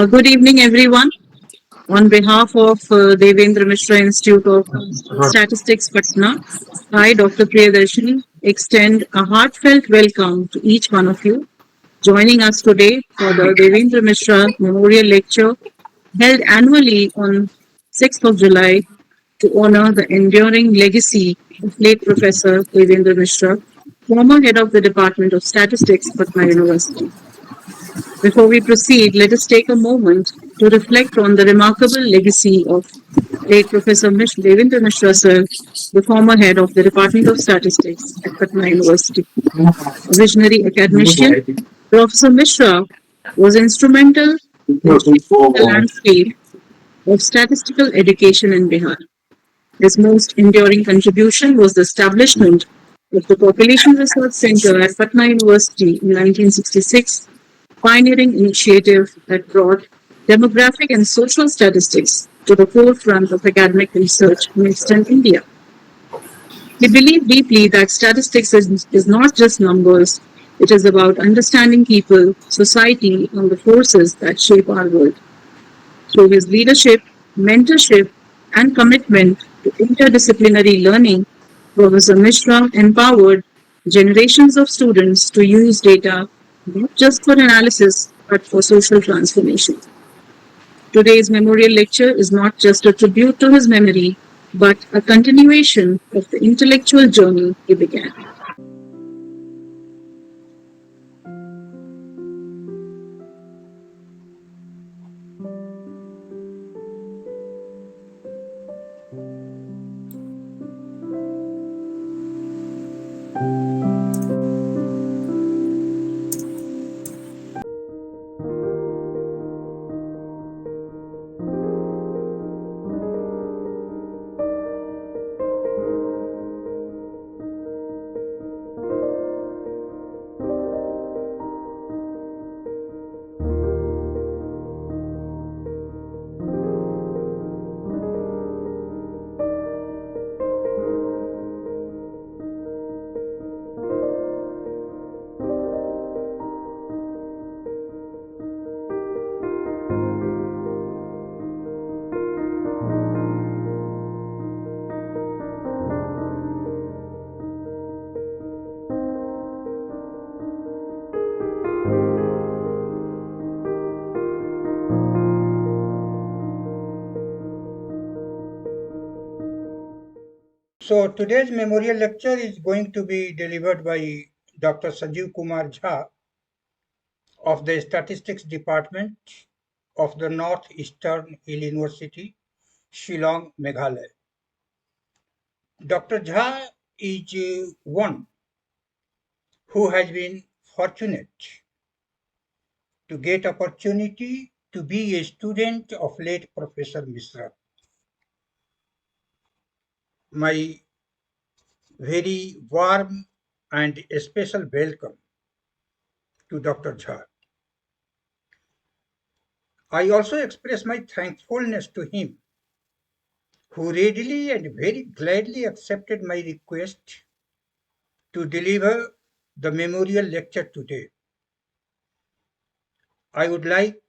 Good evening, everyone. On behalf of Devendra Mishra Institute of Statistics, Patna, I, Dr. Priyadarshini, extend a heartfelt welcome to each one of you joining us today for the Devendra Mishra Memorial Lecture held annually on 6th of July to honor the enduring legacy of late Professor Devendra Mishra, former head of the Department of Statistics, Patna University. Before we proceed, let us take a moment to reflect on the remarkable legacy of late Professor Devendra Mishra, sir, the former head of the Department of Statistics at Patna University. A visionary academician, Professor Mishra was instrumental in shaping the landscape of statistical education in Bihar. His most enduring contribution was the establishment of the Population Research Center at Patna University in 1966, pioneering initiative that brought demographic and social statistics to the forefront of academic research in Eastern India. He believed deeply that statistics is not just numbers, it is about understanding people, society, and the forces that shape our world. Through his leadership, mentorship, and commitment to interdisciplinary learning, Professor Mishra empowered generations of students to use data not just for analysis but for social transformation. Today's memorial lecture is not just a tribute to his memory but a continuation of the intellectual journey he began. So today's memorial lecture is going to be delivered by Dr. Sanjeeva Kumar Jha of the Statistics Department of the Northeastern Hill University, Shillong, Meghalaya. Dr. Jha is one who has been fortunate to get opportunity to be a student of late Professor Mishra. My very warm and special welcome to Dr. Jha. I also express my thankfulness to him, who readily and very gladly accepted my request to deliver the memorial lecture today. I would like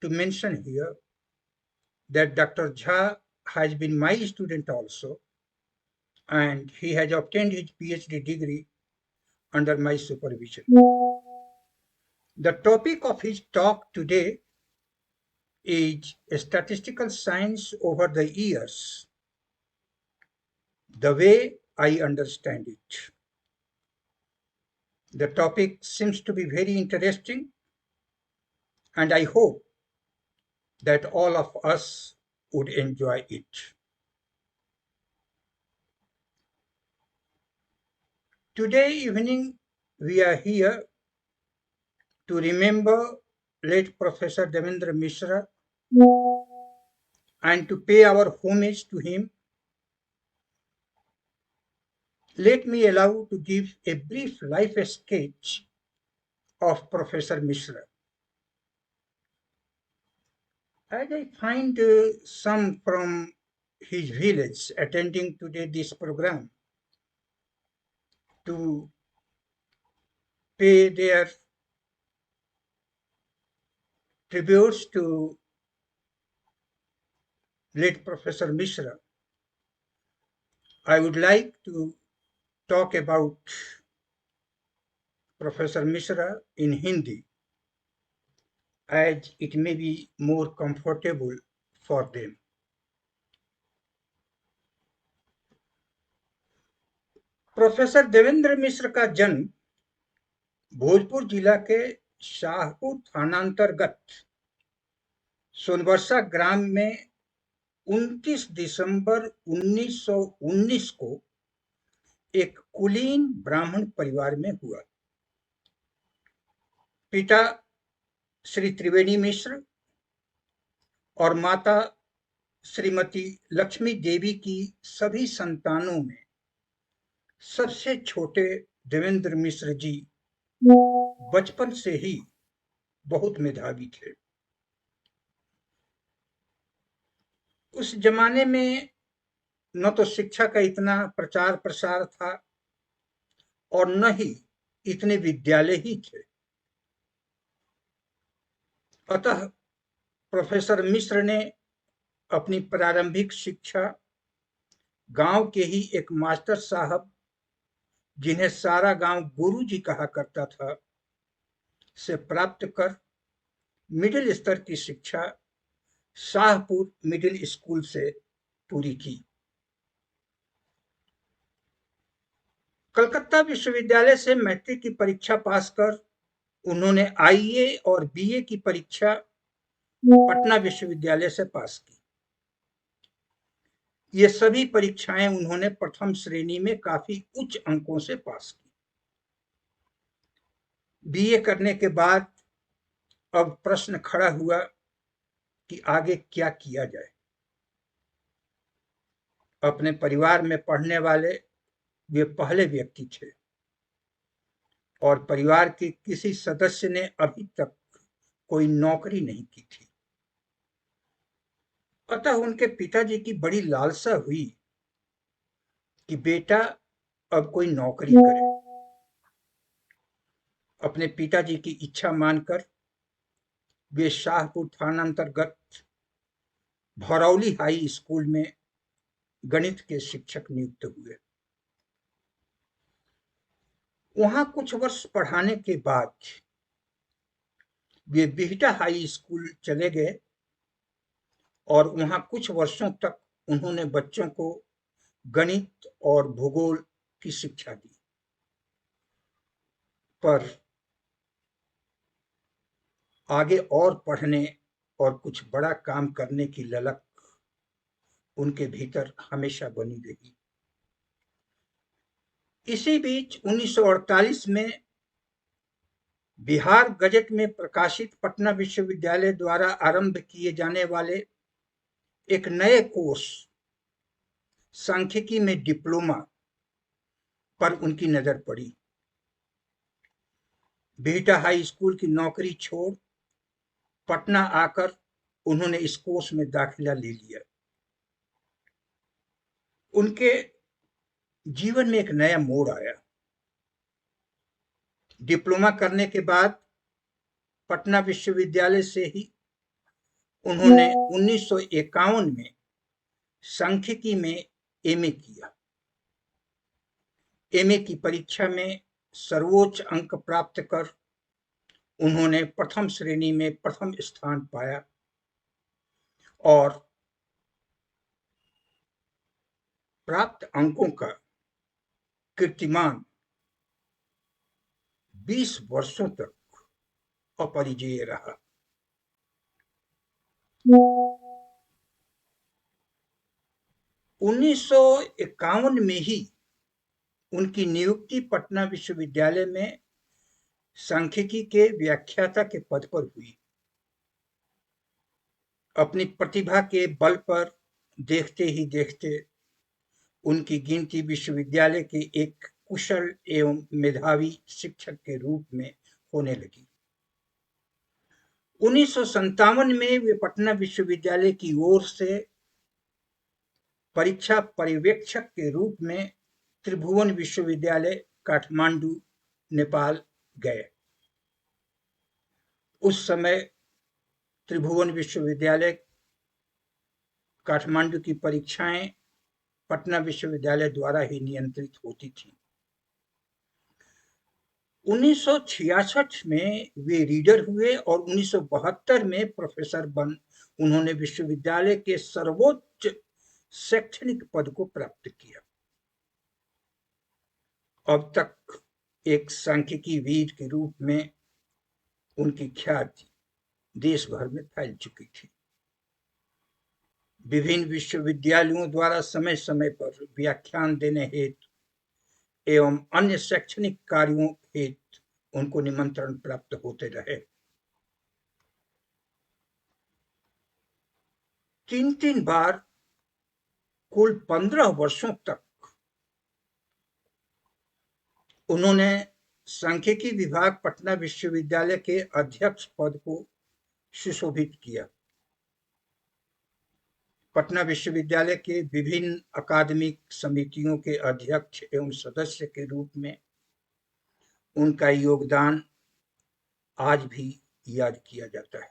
to mention here that Dr. Jha has been my student also, and he has obtained his PhD degree under my supervision. The topic of his talk today is statistical science over the years, the way I understand it. The topic seems to be very interesting, and I hope that all of us would enjoy it. Today evening, we are here to remember late Professor Devendra Mishra and to pay our homage to him. Let me allow to give a brief life sketch of Professor Mishra. As I find some from his village attending today this program to pay their tributes to late Professor Mishra, I would like to talk about Professor Mishra in Hindi, as it may be more comfortable for them. Professor Devendra Mishra का जन्म भोजपुर जिला के शाहपुर थानांतर्गत सोनबरसा ग्राम में 29 दिसंबर 1919 को एक कुलीन ब्राह्मण परिवार में हुआ। पिता श्री त्रिवेणी मिश्र और माता श्रीमती लक्ष्मी देवी की सभी संतानों में सबसे छोटे देवेंद्र मिश्र जी बचपन से ही बहुत मेधावी थे। उस जमाने में न तो शिक्षा का इतना प्रचार प्रसार था और न ही इतने विद्यालय ही थे। अतः प्रोफेसर मिश्र ने अपनी प्रारंभिक शिक्षा गांव के ही एक मास्टर साहब, जिन्हें सारा गांव गुरुजी कहा करता था, से प्राप्त कर मिडिल स्तर की शिक्षा शाहपुर मिडिल स्कूल से पूरी की। कलकत्ता विश्वविद्यालय से मैट्रिक की परीक्षा पास कर उन्होंने आईए और बीए की परीक्षा पटना विश्वविद्यालय से पास की। ये सभी परीक्षाएं उन्होंने प्रथम श्रेणी में काफी उच्च अंकों से पास की। बीए करने के बाद अब प्रश्न खड़ा हुआ कि आगे क्या किया जाए। अपने परिवार में पढ़ने वाले वे पहले व्यक्ति थे और परिवार के किसी सदस्य ने अभी तक कोई नौकरी नहीं की थी। अतः उनके पिताजी की बड़ी लालसा हुई कि बेटा अब कोई नौकरी करे। अपने पिताजी की इच्छा मानकर वे शाहपुर थानांतर्गत भरौली हाई स्कूल में गणित के शिक्षक नियुक्त हुए। वहां कुछ वर्ष पढ़ाने के बाद वे बिहटा हाई स्कूल चले गए और वहां कुछ वर्षों तक उन्होंने बच्चों को गणित और भूगोल की शिक्षा दी। पर आगे और पढ़ने और कुछ बड़ा काम करने की ललक उनके भीतर हमेशा बनी रही। इसी बीच 1948 में बिहार गजट में प्रकाशित पटना विश्वविद्यालय द्वारा आरंभ किए जाने वाले एक नए कोर्स सांख्यिकी में डिप्लोमा पर उनकी नजर पड़ी। बिहटा हाई स्कूल की नौकरी छोड़ पटना आकर उन्होंने इस कोर्स में दाखिला ले लिया। उनके जीवन में एक नया मोड़ आया। डिप्लोमा करने के बाद पटना विश्वविद्यालय से ही उन्होंने 1951 में सांख्यिकी में एमए किया। एमए की परीक्षा में सर्वोच्च अंक प्राप्त कर उन्होंने प्रथम श्रेणी में प्रथम स्थान पाया और प्राप्त अंकों का कीर्तिमान 20 वर्षों तक अपरिजेय रहा। उन्नीस सौ 51 में ही उनकी नियुक्ति पटना विश्वविद्यालय में सांख्यिकी के व्याख्याता के पद पर हुई। अपनी प्रतिभा के बल पर देखते ही देखते उनकी गिनती विश्वविद्यालय के एक कुशल एवं मेधावी शिक्षक के रूप में होने लगी। 1957 में वे पटना विश्वविद्यालय की ओर से परीक्षा पर्यवेक्षक के रूप में त्रिभुवन विश्वविद्यालय काठमांडू नेपाल गए। उस समय त्रिभुवन विश्वविद्यालय काठमांडू की परीक्षाएं पटना विश्वविद्यालय द्वारा ही नियंत्रित होती थी। 1966 में वे रीडर हुए और 1972 में प्रोफेसर बन उन्होंने विश्वविद्यालय के सर्वोच्च शैक्षणिक पद को प्राप्त किया। अब तक एक सांख्यिकी वीर के रूप में उनकी ख्याति देश भर में फैल चुकी थी। विभिन्न विश्वविद्यालयों द्वारा समय समय पर व्याख्यान देने हेतु एवं अन्य शैक्षणिक कार्यों हेतु उनको निमंत्रण प्राप्त होते रहे। 3 बार कुल 15 वर्षों तक उन्होंने सांख्यिकी विभाग पटना विश्वविद्यालय के अध्यक्ष पद को सुशोभित किया। पटना विश्वविद्यालय के विभिन्न अकादमिक समितियों के अध्यक्ष एवं सदस्य के रूप में उनका योगदान आज भी याद किया जाता है।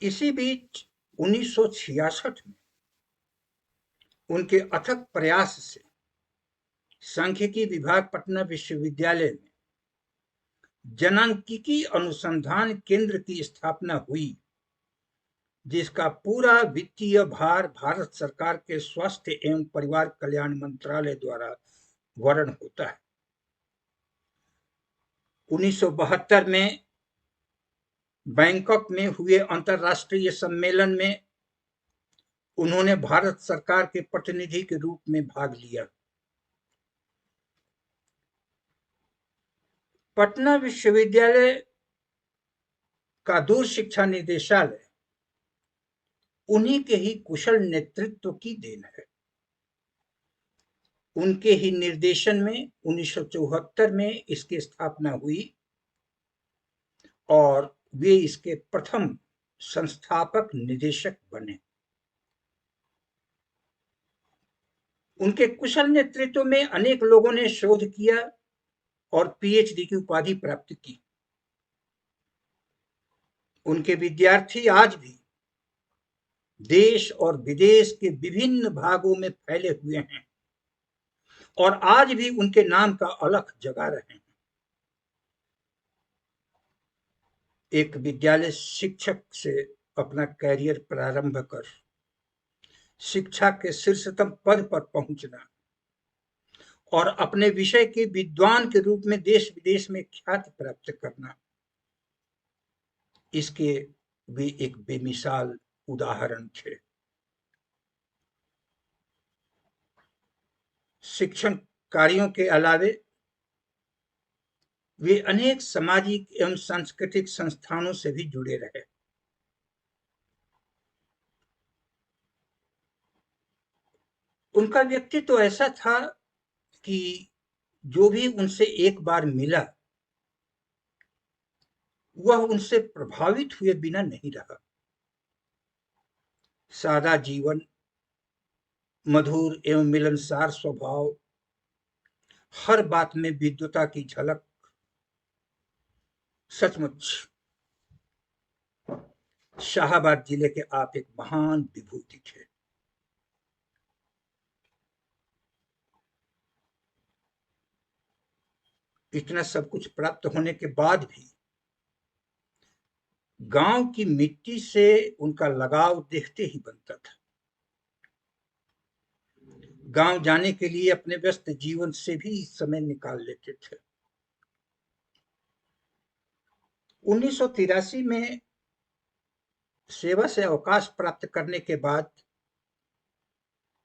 इसी बीच 1966 में उनके अथक प्रयास से सांख्यिकी विभाग पटना विश्वविद्यालय में जनांकिकी अनुसंधान केंद्र की स्थापना हुई, जिसका पूरा वित्तीय भार भारत सरकार के स्वास्थ्य एवं परिवार कल्याण मंत्रालय द्वारा वहन होता है। 1972 में बैंकॉक में हुए अंतर्राष्ट्रीय सम्मेलन में उन्होंने भारत सरकार के प्रतिनिधि के रूप में भाग लिया। पटना विश्वविद्यालय का दूर शिक्षा निदेशालय उन्हीं के ही कुशल नेतृत्व की देन है। उनके ही निर्देशन में 1974 में इसकी स्थापना हुई और वे इसके प्रथम संस्थापक निदेशक बने। उनके कुशल नेतृत्व में अनेक लोगों ने शोध किया और पीएचडी की उपाधि प्राप्त की। उनके विद्यार्थी आज भी देश और विदेश के विभिन्न भागों में फैले हुए हैं और आज भी उनके नाम का अलख जगा रहे हैं। एक विद्यालय शिक्षक से अपना कैरियर प्रारंभ कर शिक्षा के शीर्षतम पद पर पहुंचना और अपने विषय के विद्वान के रूप में देश विदेश में ख्याति प्राप्त करना, इसके वे एक बेमिसाल उदाहरण थे। शिक्षण कार्यों के अलावे वे अनेक सामाजिक एवं सांस्कृतिक संस्थानों से भी जुड़े रहे। उनका व्यक्तित्व ऐसा था कि जो भी उनसे एक बार मिला वह उनसे प्रभावित हुए बिना नहीं रहा। सादा जीवन, मधुर एवं मिलनसार स्वभाव, हर बात में विद्वता की झलक, सचमुच शाहाबाद जिले के आप एक महान विभूति थे। इतना सब कुछ प्राप्त होने के बाद भी गांव की मिट्टी से उनका लगाव देखते ही बनता था। गांव जाने के लिए अपने व्यस्त जीवन से भी समय निकाल लेते थे। 1983 में सेवा से अवकाश प्राप्त करने के बाद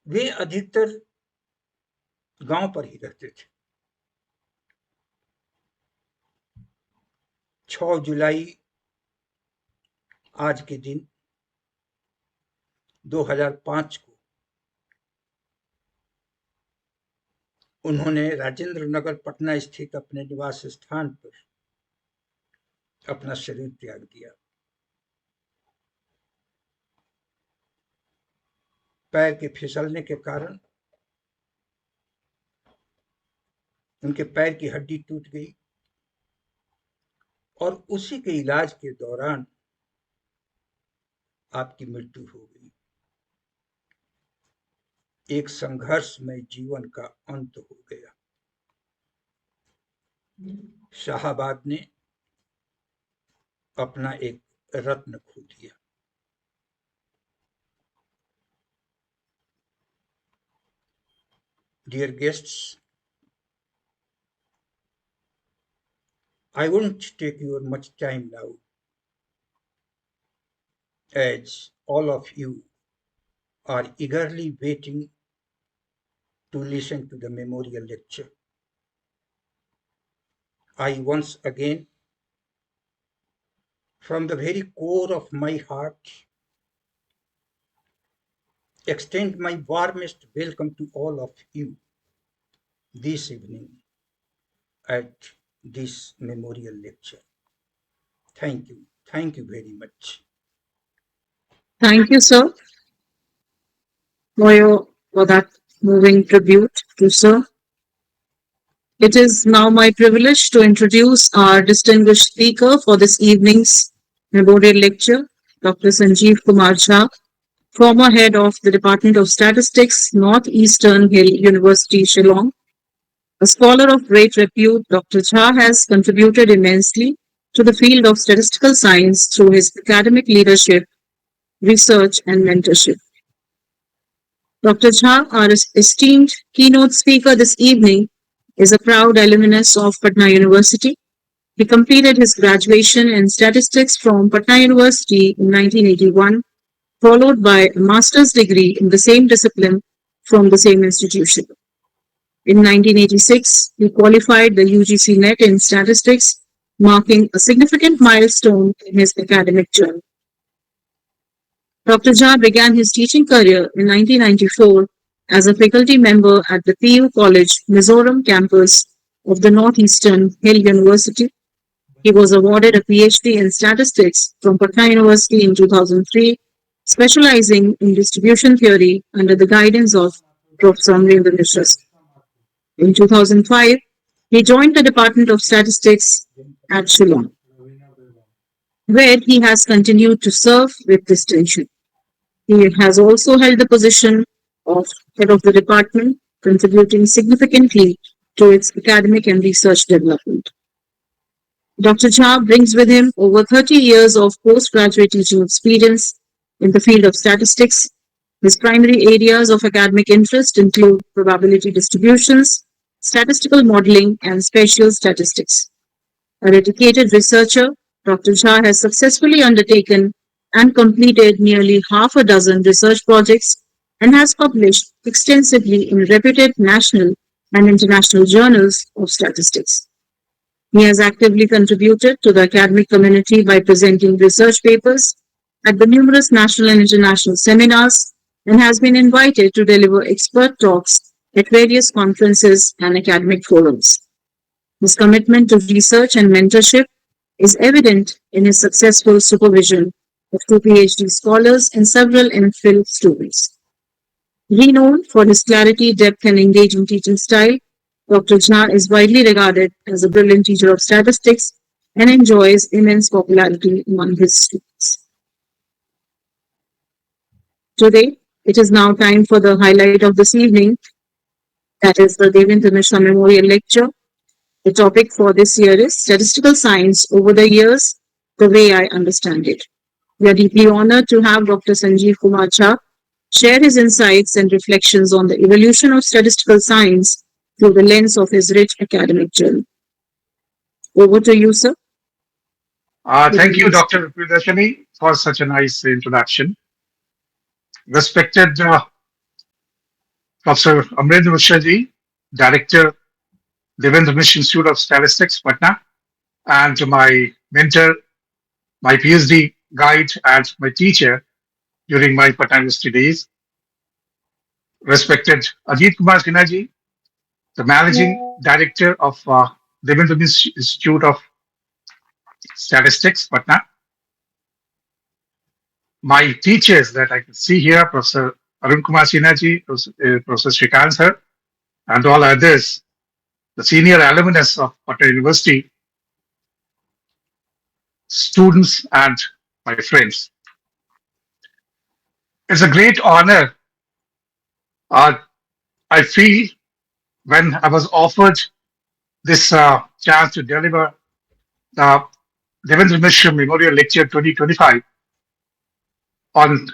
वे अधिकतर गांव पर ही रहते थे। 6 जुलाई आज के दिन 2005 को उन्होंने राजेंद्र नगर पटना स्थित अपने निवास स्थान पर अपना शरीर त्याग दिया। पैर के फिसलने के कारण उनके पैर की हड्डी टूट गई और उसी के इलाज के दौरान आपकी मृत्यु हो गई। एक संघर्षमय जीवन का अंत हो गया। शाहाबाद ने अपना एक रत्न खो दिया। Dear guests, I won't take your much time now, as all of you are eagerly waiting to listen to the memorial lecture. I once again, from the very core of my heart, extend my warmest welcome to all of you this evening at this memorial lecture. Thank you. Thank you very much. Thank you, sir, for that moving tribute to sir. It is now my privilege to introduce our distinguished speaker for this evening's memorial lecture, Dr. Sanjeeva Kumar Jha, former head of the Department of Statistics, Northeastern Hill University, Shillong. A scholar of great repute, Dr. Jha has contributed immensely to the field of statistical science through his academic leadership, research, and mentorship. Dr. Jha, our esteemed keynote speaker this evening, is a proud alumnus of Patna University. He completed his graduation in statistics from Patna University in 1981, followed by a master's degree in the same discipline from the same institution. In 1986, he qualified the UGC NET in statistics, marking a significant milestone in his academic journey. Dr. Jha began his teaching career in 1994 as a faculty member at the PU College, Mizoram campus of the Northeastern Hill University. He was awarded a PhD in statistics from Patna University in 2003, specializing in distribution theory under the guidance of Prof Amarendra Mishra. In 2005, he joined the Department of Statistics at Shillong, where he has continued to serve with distinction. He has also held the position of head of the department, contributing significantly to its academic and research development. Dr. Jha brings with him over 30 years of postgraduate teaching experience in the field of statistics. His primary areas of academic interest include probability distributions, statistical modeling, and spatial statistics. A dedicated researcher, Dr. Jha has successfully undertaken and completed nearly half a dozen research projects and has published extensively in reputed national and international journals of statistics. He has actively contributed to the academic community by presenting research papers at the numerous national and international seminars and has been invited to deliver expert talks at various conferences and academic forums. His commitment to research and mentorship is evident in his successful supervision of two PhD scholars and several MPhil students. Renowned for his clarity, depth, and engaging teaching style, Dr. Jha is widely regarded as a brilliant teacher of statistics and enjoys immense popularity among his students. Today, it is now time for the highlight of this evening, that is the Devendra Mishra Memorial Lecture. The topic for this year is Statistical Science Over the Years, the Way I Understand It. We are deeply honored to have Dr. Sanjeeva Kumar Jha share his insights and reflections on the evolution of statistical science through the lens of his rich academic journey. Over to you, sir. Thank you, Dr. Priyadarshini, for such a nice introduction. Respected Professor Amarendra Mishra ji, Director, Devendra Mishra Institute of Statistics, Patna, and to my mentor, my PhD guide, and my teacher during my Patna University days. Respected Ajit Kumar Sinha ji, the Managing Director of Devendra Mishra Institute of Statistics, Patna. My teachers that I can see here, Professor Arun Kumar Sinha ji, Professor Shrikant sir, and all others, the senior alumnus of Patna University, students, and my friends. It's a great honor uh, I feel when I was offered this chance to deliver the Devendra Mishra Memorial Lecture 2025 on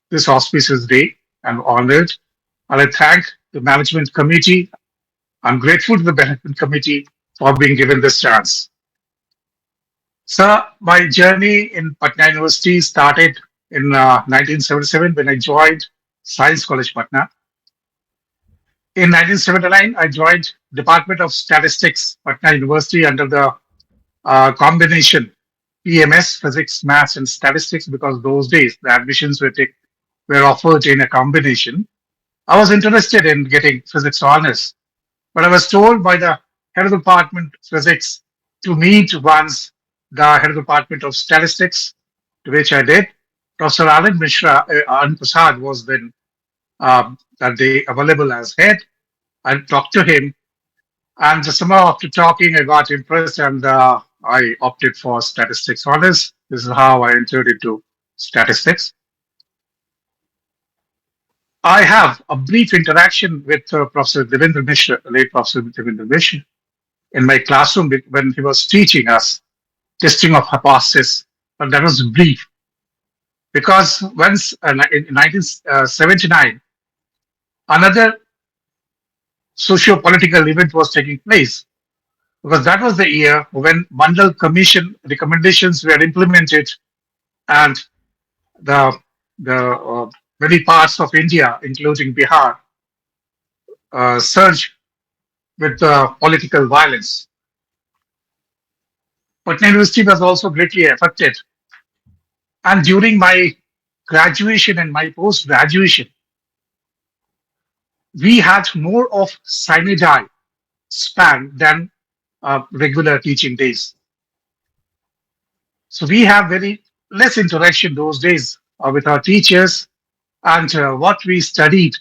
this auspicious day. I'm honored, and I thank the management committee. I'm grateful to the management committee for being given this chance. So, my journey in Patna University started in 1977 when I joined Science College Patna. In 1979, I joined Department of Statistics, Patna University, under the combination PMS, Physics, Maths, and Statistics, because those days the admissions were offered in a combination. I was interested in getting physics honors, but I was told by the head of the department of physics to meet once the head of the department of statistics, to which I did. Professor Amarendra Mishra, Anand Prasad was then that day available as head. I talked to him, and somehow after talking, I got impressed, and I opted for statistics honors. This is how I entered into statistics. I have a brief interaction with Professor Devendra Mishra, late Professor Devendra Mishra, in my classroom when he was teaching us testing of hypothesis, but that was brief because once in 1979, another socio-political event was taking place because that was the year when Mandal Commission recommendations were implemented and the many parts of India, including Bihar, surged with political violence. Patna University was also greatly affected. And during my graduation and my post graduation, we had more of sine die span than regular teaching days. So we have very less interaction those days with our teachers, and what we studied,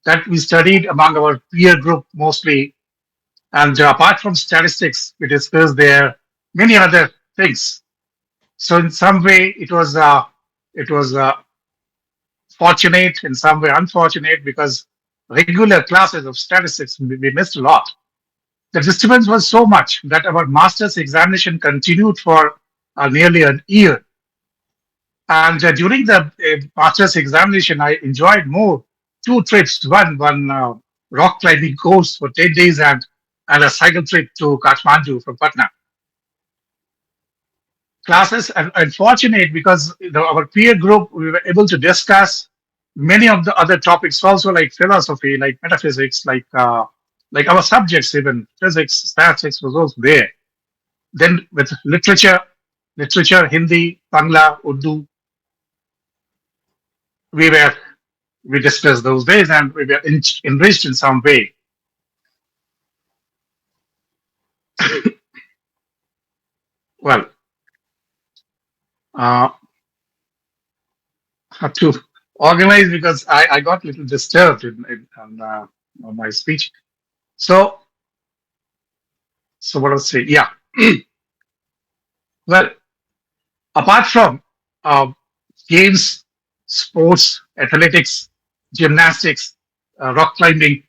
that we studied among our peer group mostly. And apart from statistics, we discussed there many other things. So in some way, it was fortunate, in some way unfortunate, because regular classes of statistics we missed a lot. The disturbance was so much that our master's examination continued for nearly an year. And during the master's examination, I enjoyed more two trips. One rock climbing course for 10 days, and a cycle trip to Kathmandu from Patna. Classes are unfortunate because our peer group we were able to discuss many of the other topics also, like philosophy, like metaphysics, like our subjects, even physics, statistics was also there. Then with literature, Hindi, Bangla, Urdu, we were we discussed those days, and we were enriched in some way. Well, uh, have to organize because I got a little disturbed on my speech. So, so what I was saying, yeah. Well, apart from uh, games, sports, athletics, gymnastics, rock climbing,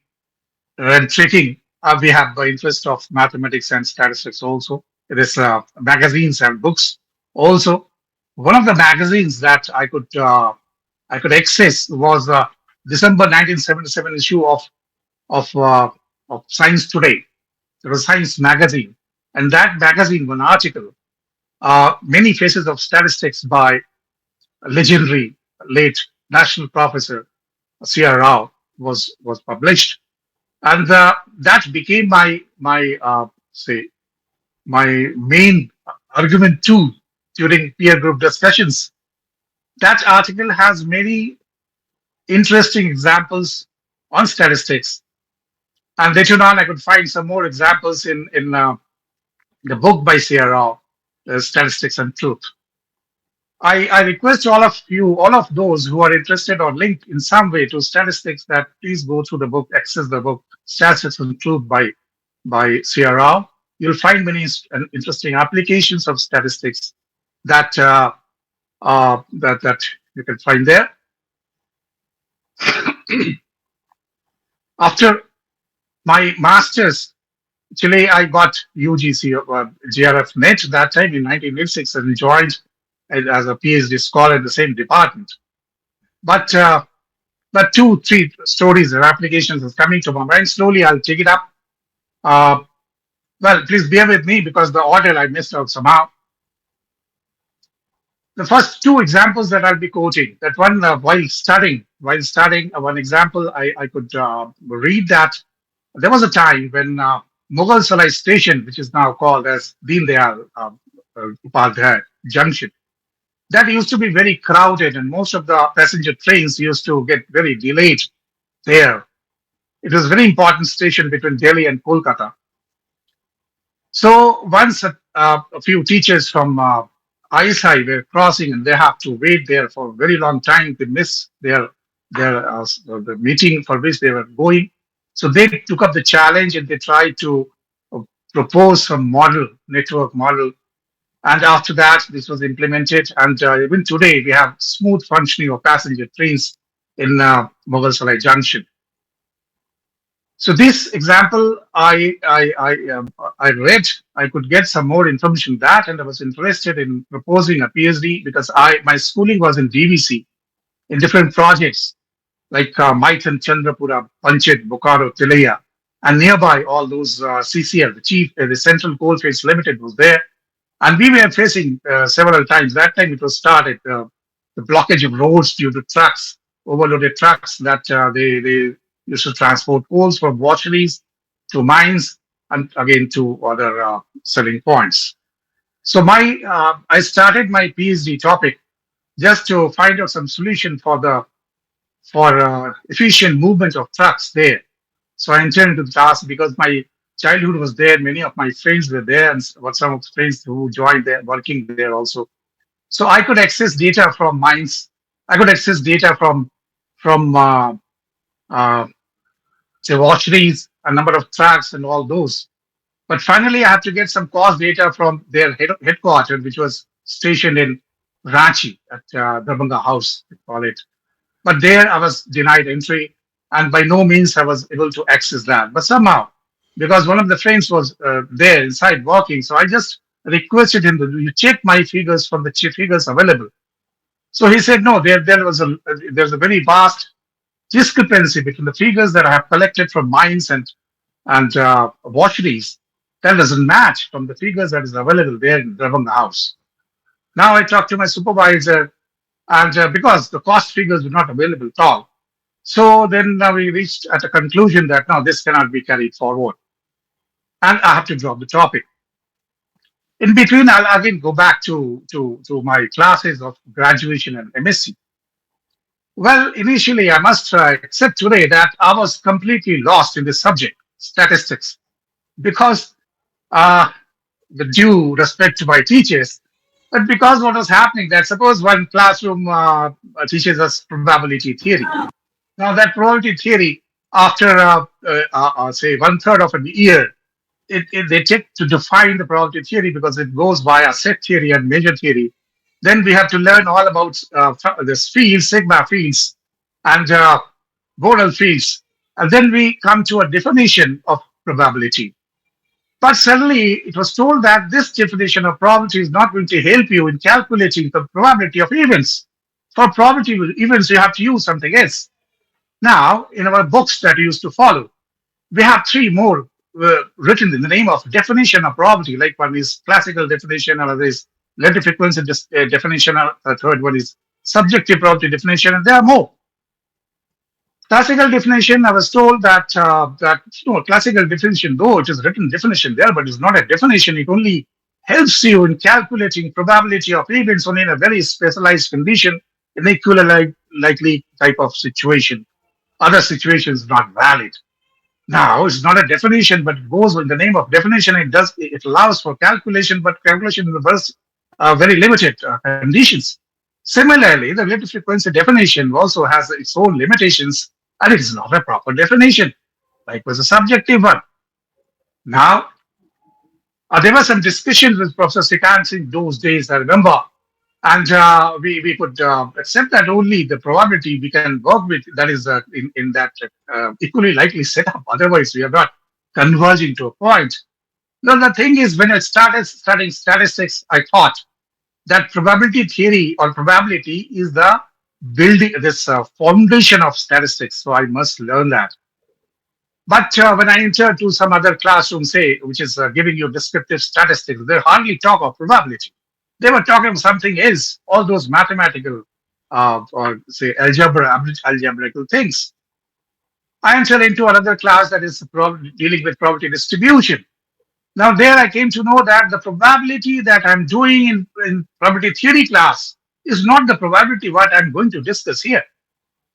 and trekking, we have the interest of mathematics and statistics also. It is magazines and books also. One of the magazines that I could access was the December 1977 issue of Science Today. It was Science magazine, and that magazine, one article, many faces of statistics by legendary late national professor C.R. Rao was published, and that became my say my main argument tool during peer group discussions. That article has many interesting examples on statistics, and later on I could find some more examples in the book by C.R. Rao, Statistics and Truth. I request all of you, all of those who are interested or linked in some way to statistics, that please go through the book, access the book, Statistics and Truth by C.R. Rao. You'll find many interesting applications of statistics. that that you can find there. After my master's, actually, I got UGC GRF Net that time in 1986 and joined as a PhD scholar in the same department. But two, three stories or applications is coming to my mind. Slowly, I'll take it up. Uh, well, please bear with me because the order I missed out somehow. The first two examples that I'll be quoting, that one while studying, one example I could read that there was a time when Mughal Salai station, which is now called as Deen Dayal Upadhyay Junction, that used to be very crowded and most of the passenger trains used to get very delayed there. It was a very important station between Delhi and Kolkata. So once a few teachers from ISI were crossing and they have to wait there for a very long time to miss the meeting for which they were going. So they took up the challenge and they tried to uh, propose some model, network model. And after that, this was implemented. And even today, we have smooth functioning of passenger trains in Mughal Salai Junction. So this example, I read. I could get some more information on that, and I was interested in proposing a PhD because my schooling was in DVC in different projects like Maitan, Chandrapura, Panchet, Bokaro, Tilaya, and nearby all those CCL, the Central Coalfields Limited was there, and we were facing several times. That time it was started the blockage of roads due to trucks, overloaded trucks that they used to transport coals from washeries to mines and again to other selling points. So I started my PhD topic just to find out some solution for efficient movement of trucks there. So I entered into the task because my childhood was there. Many of my friends were there, and some of the friends who joined there, working there also. So I could access data from mines. I could access data from uh, say washeries, a number of trucks, and all those. But finally, I had to get some cost data from their headquarters, which was stationed in Ranchi at Darbhanga House, they call it. But there I was denied entry, and by no means I was able to access that. But somehow, because one of the friends was there inside working, so I just requested him to you check my figures from the figures available. So he said, no, there's a very vast discrepancy between the figures that I have collected from mines and washeries. That doesn't match from the figures that is available there in Darbhanga House. Now I talked to my supervisor, and because the cost figures were not available at all, so then we reached at a conclusion that now this cannot be carried forward, and I have to drop the topic. In between, I'll again go back to my classes of graduation and MSc. Well, initially, I must accept today that I was completely lost in this subject, statistics, because uh, the due respect to my teachers, but because what was happening that suppose one classroom teaches us probability theory. Now that probability theory, after say one third of a year, they take to define the probability theory because it goes via set theory and measure theory. Then we have to learn all about this fields, sigma fields, and Godel fields, and then we come to a definition of probability. But suddenly it was told that this definition of probability is not going to help you in calculating the probability of events. For probability of events, you have to use something else. Now, in our books that we used to follow, we have three more written in the name of definition of probability. Like one is classical definition, another is relative frequency definition, a third one is subjective probability definition, and there are more. Classical definition, I was told that classical definition, though it is written definition there, but it's not a definition. It only helps you in calculating probability of events only in a very specialized condition, in equivalent likely type of situation. Other situations not valid. Now it's not a definition, but it goes in the name of definition. It allows for calculation, but calculation in the very limited conditions. Similarly, the relative frequency definition also has its own limitations, and it is not a proper definition. Like was a subjective one. Now, There were some discussions with Professor Srikant in those days, I remember. And we could accept that only the probability we can work with, that is in that equally likely setup. Otherwise, we are not converging to a point. No, the thing is, when I started studying statistics, I thought that probability theory or probability is the building, this foundation of statistics. So I must learn that. But when I enter to some other classroom, say, which is giving you descriptive statistics, they hardly talk of probability. They were talking of something else, all those mathematical or say algebraical things. I enter into another class that is dealing with probability distribution. Now there I came to know that the probability that I'm doing in probability theory class is not the probability what I'm going to discuss here.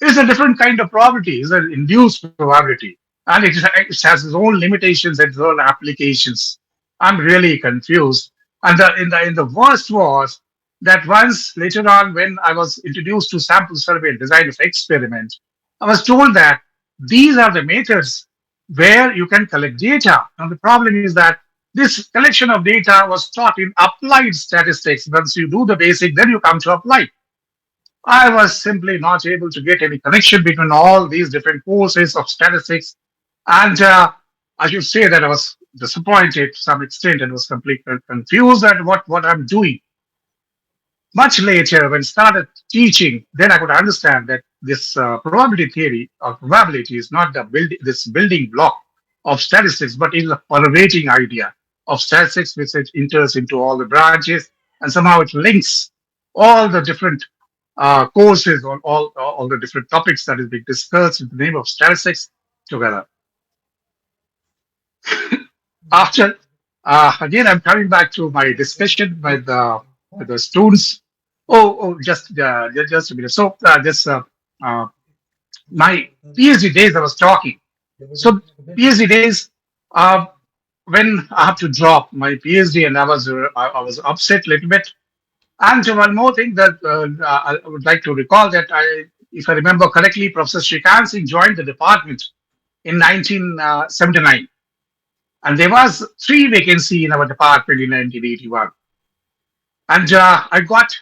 It's a different kind of probability. It's an induced probability, and it has its own limitations and its own applications. I'm really confused. And the worst was that once later on, when I was introduced to sample survey and design of experiment, I was told that these are the methods where you can collect data. And the problem is that this collection of data was taught in applied statistics. Once you do the basic, then you come to applied. I was simply not able to get any connection between all these different courses of statistics. And I should say that I was disappointed to some extent and was completely confused at what I'm doing. Much later, when I started teaching, then I could understand that this probability theory or probability is not this building block of statistics, but is a pervading idea of statistics, which it enters into all the branches and somehow it links all the different courses on all the different topics that is being discussed in the name of statistics together. After again, I'm coming back to my discussion with the students. Just a minute. So this my PhD days I was talking. So PhD days, uh, when I have to drop my PhD, and I was upset a little bit. And one more thing that I would like to recall that if I remember correctly, Professor Srikant Singh joined the department in 1979, and there was three vacancy in our department in 1981, and I got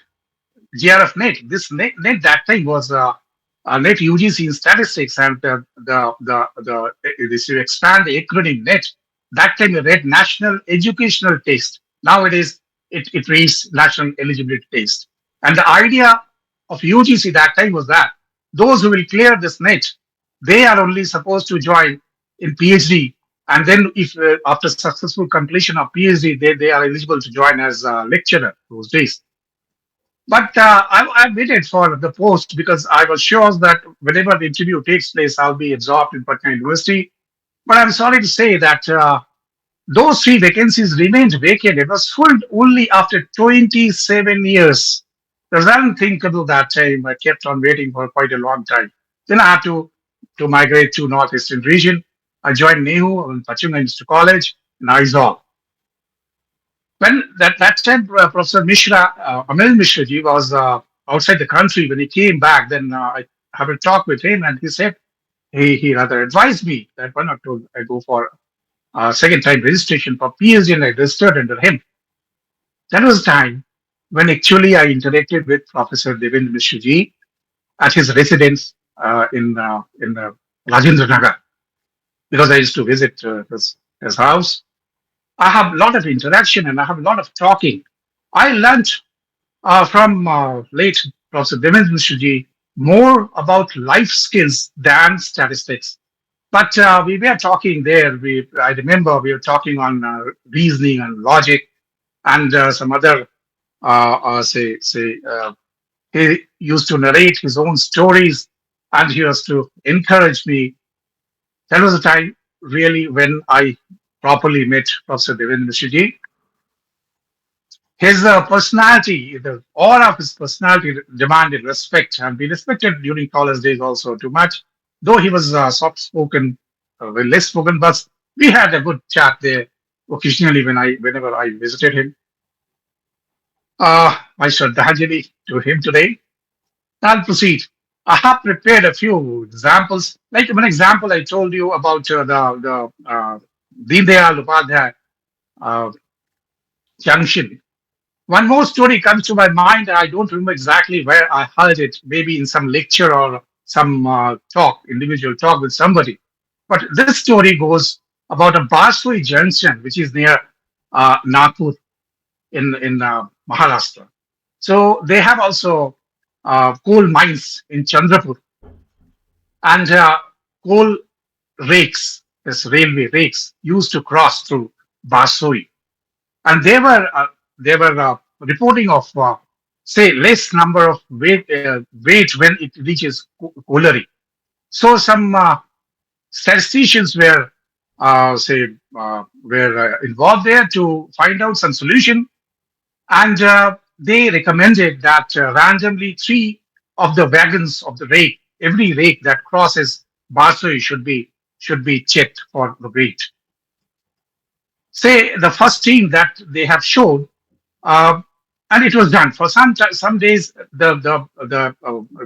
GRF net. This net that time was net UGC in statistics, and this to expand the acronym net. That time we read National Educational Test. Nowadays it reads National Eligibility Test. And the idea of UGC that time was that those who will clear this net, they are only supposed to join in PhD. And then if after successful completion of PhD, they are eligible to join as a lecturer those days. But I waited for the post because I was sure that whenever the interview takes place, I'll be absorbed in Patna University. But I'm sorry to say that those three vacancies remained vacant. It was filled only after 27 years. It was unthinkable that time. I kept on waiting for quite a long time. Then I had to migrate to Northeastern region. I joined NEHU in Pachimla Institute College in Aizawl. When that time, Professor Mishra, Amarendra Mishra ji was outside the country. When he came back, then I had a talk with him, and he said he rather advised me that why not to I go for second time registration for PhD, and I registered under him. That was the time when actually I interacted with Professor Devendra Mishra ji at his residence in Rajendra Nagar, because I used to visit his house. I have a lot of interaction and I have a lot of talking. I learned from late Professor Devendra Mishra ji more about life skills than statistics. But we were talking there. I remember we were talking on reasoning and logic and some other he used to narrate his own stories and he used to encourage me. That was the time really when I properly met Professor Devendra Mishra ji. His personality, the aura of his personality demanded respect, and we respected during college days also too much. Though he was soft spoken, well, less spoken, but we had a good chat there occasionally whenever I visited him. I Shraddhanjali to him today. I'll proceed. I have prepared a few examples. Like one example, I told you about the Deen Dayal Upadhyay. junction. One more story comes to my mind. I don't remember exactly where I heard it, maybe in some lecture or some talk, individual talk with somebody. But this story goes about a Barsoi junction, which is near Nagpur in Maharashtra. So they have also coal mines in Chandrapur and coal rakes, this railway rakes, used to cross through Barsoi, and they were reporting of say less number of weight when it reaches Kolari. So some statisticians were involved there to find out some solution, and they recommended that randomly three of the wagons of the rake, every rake that crosses Barsoi should be checked for the weight. Say the first team that they have showed, uh, and it was done for some days. The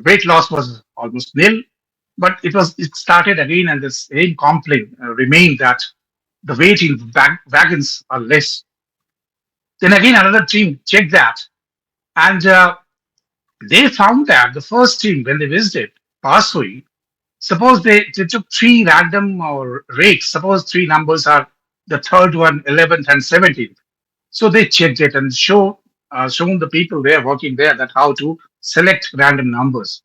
weight loss was almost nil, but it started again, and the same complaint remained that the weight in wagons are less. Then again, another team checked that, and they found that the first team, when they visited Pasui, suppose they took three random or rakes, suppose three numbers are the third one, 11th, and 17th. So they checked it and shown the people there working there that how to select random numbers.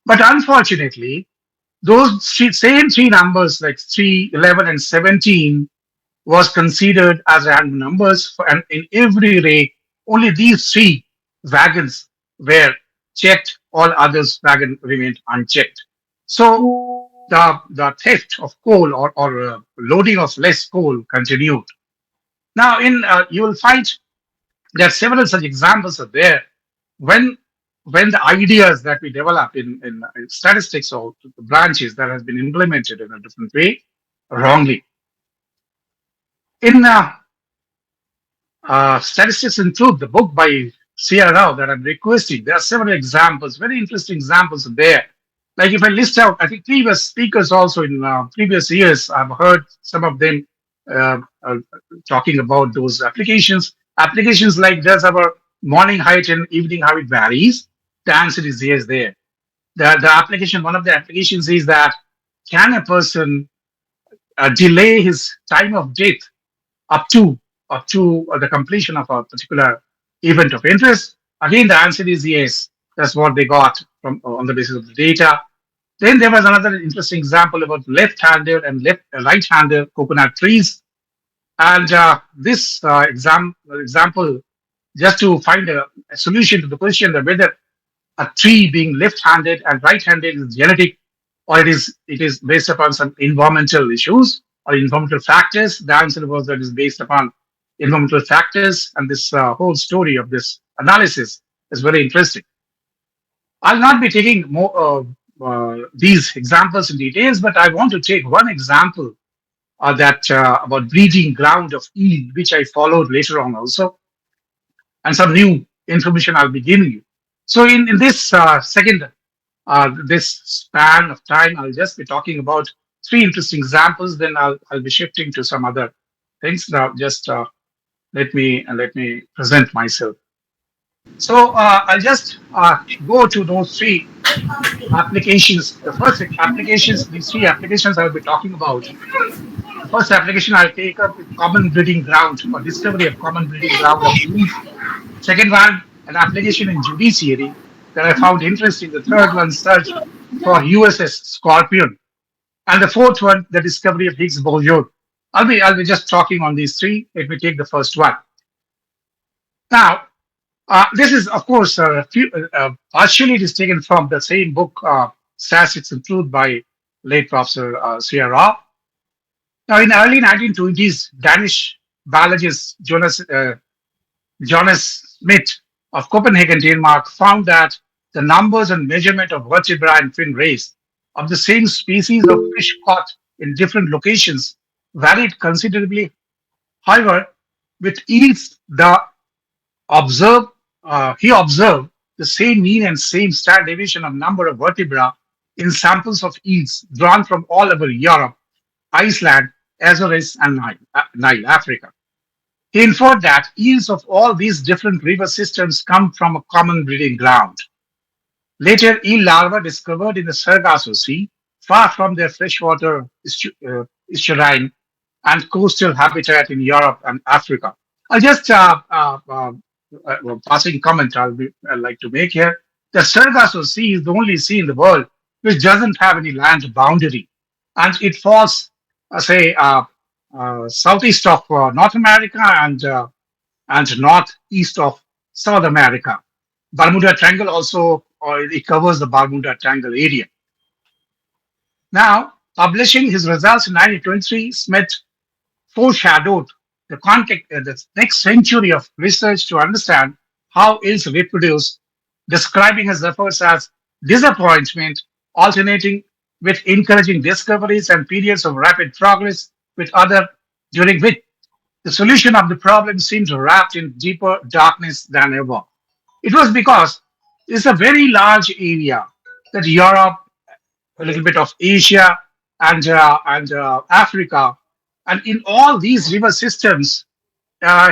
But unfortunately, those same three numbers like 3, 11, and 17 was considered as random numbers, and in every rake, only these three wagons were checked, all others wagon remained unchecked. So the theft of coal or loading of less coal continued. Now, in you will find there are several such examples are there when when the ideas that we develop in statistics or the branches that has been implemented in a different way wrongly. In Statistics and Truth, the book by C.R. Rao that I'm requesting, there are several examples, very interesting examples there. Like if I list out, I think previous speakers also in previous years, I've heard some of them uh, uh, talking about those applications. Applications like does our morning height and evening height varies? The answer is yes there. The application, one of the applications is that can a person delay his time of death up to the completion of a particular event of interest? Again, the answer is yes. That's what they got from on the basis of the data. Then there was another interesting example about left-handed and right-handed coconut trees, and this example just to find a solution to the question that whether a tree being left-handed and right-handed is genetic, or it is based upon some environmental issues or environmental factors. The answer was that it is based upon environmental factors, and this whole story of this analysis is very interesting. I'll not be taking more these examples in details, but I want to take one example that about breeding ground of eel, which I followed later on also, and some new information I'll be giving you. So in this second this span of time, I'll just be talking about three interesting examples. Then I'll be shifting to some other things. Now, just let me present myself. So I'll just go to those three applications. The first applications, these three applications I'll be talking about. The first application I'll take up is common breeding ground for discovery of common breeding ground of eels. Second one, an application in judiciary that I found interesting. The third one, search for USS Scorpion. And the fourth one, the discovery of Higgs Boson. I'll be just talking on these three. Let me take the first one. Now, this is, of course, partially it is taken from the same book, Statistics and Truth by late Professor Sierra. Now, in the early 1920s, Danish biologist Jonas Smith of Copenhagen, Denmark, found that the numbers and measurement of vertebrae and fin rays of the same species of fish caught in different locations varied considerably. However, with eels, observe, he observed the same mean and same standard deviation of number of vertebrae in samples of eels drawn from all over Europe, Iceland, Azores, and Nile, Africa. He inferred that eels of all these different river systems come from a common breeding ground. Later, eel larvae discovered in the Sargasso Sea, far from their freshwater estuarine and coastal habitat in Europe and Africa. I'll just passing comment I'd like to make here. The Sargasso Sea is the only sea in the world which doesn't have any land boundary, and it falls, say, southeast of North America and northeast of South America. Bermuda Triangle also, or it covers the Bermuda Triangle area. Now, publishing his results in 1923, Smith foreshadowed the next century of research to understand how eels reproduce, describing his efforts as disappointment, alternating with encouraging discoveries and periods of rapid progress with other, during which the solution of the problem seemed wrapped in deeper darkness than ever. It was because it's a very large area that Europe, a little Okay. bit of Asia, and Africa, and in all these river systems,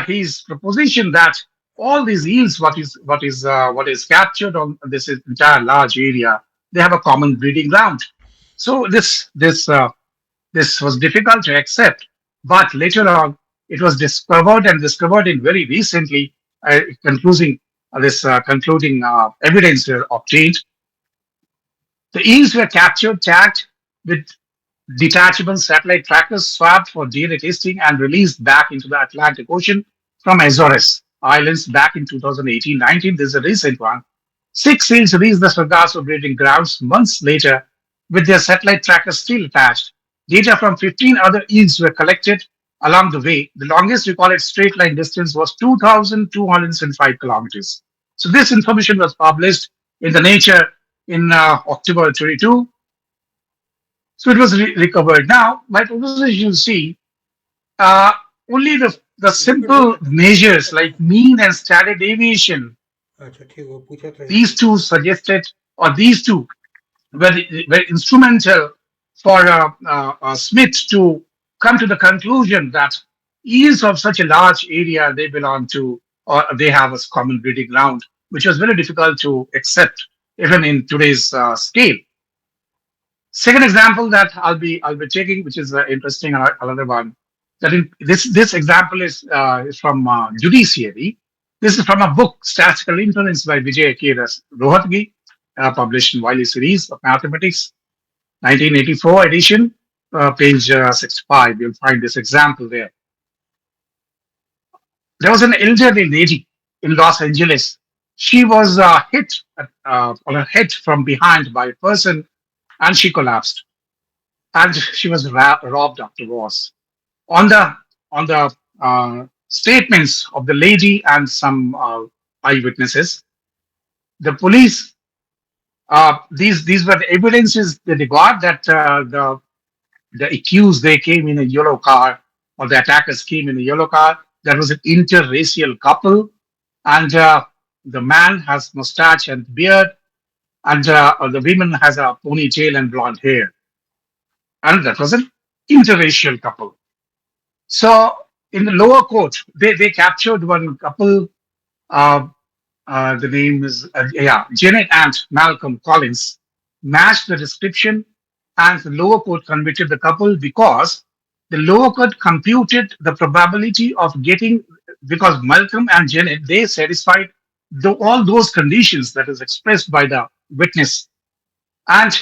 his proposition that all these eels, what is captured on this entire large area, they have a common breeding ground. So this was difficult to accept, but later on it was discovered and discovered in very recently, concluding this concluding evidence were obtained. The eels were captured, tagged with detachable satellite trackers, swabbed for DNA testing, and released back into the Atlantic Ocean from Azores Islands back in 2018-19. This is a recent one. Six seals reached the Sargasso breeding grounds months later with their satellite trackers still attached. Data from 15 other eels were collected along the way. The longest recorded straight line distance was 2,205 kilometers. So this information was published in the Nature in October 22. So it was recovered. Now, my proposition, you see, uh, only the repeat simple बोलिए ना measures repeat like mean and standard deviation, अच्छा ठीक वो पूछा था एक these two suggested, or these two were instrumental for Smith to come to the conclusion that eels of such a large area they belong to, or they have a common breeding ground, which was very difficult to accept even in today's scale. Second example that I'll be taking, which is interesting, another one. That in this example is from judiciary. This is from a book, Statistical Influence by Vijay K. Rohatgi, published in Wiley Series of Mathematics, 1984 edition, page 65. You'll find this example there. There was an elderly lady in Los Angeles. She was hit on her head from behind by a person, and she collapsed, and she was robbed afterwards. On the statements of the lady and some eyewitnesses, the police, these were the evidences that they got that the accused, they came in a yellow car, or the attackers came in a yellow car. There was an interracial couple, and the man has mustache and beard, and the woman has a ponytail and blonde hair, and that was an interracial couple. So in the lower court, they captured one couple. Uh, the name is Janet and Malcolm Collins, matched the description, and the lower court convicted the couple because the lower court computed the probability of getting, because Malcolm and Janet, they satisfied all those conditions that is expressed by the witness, and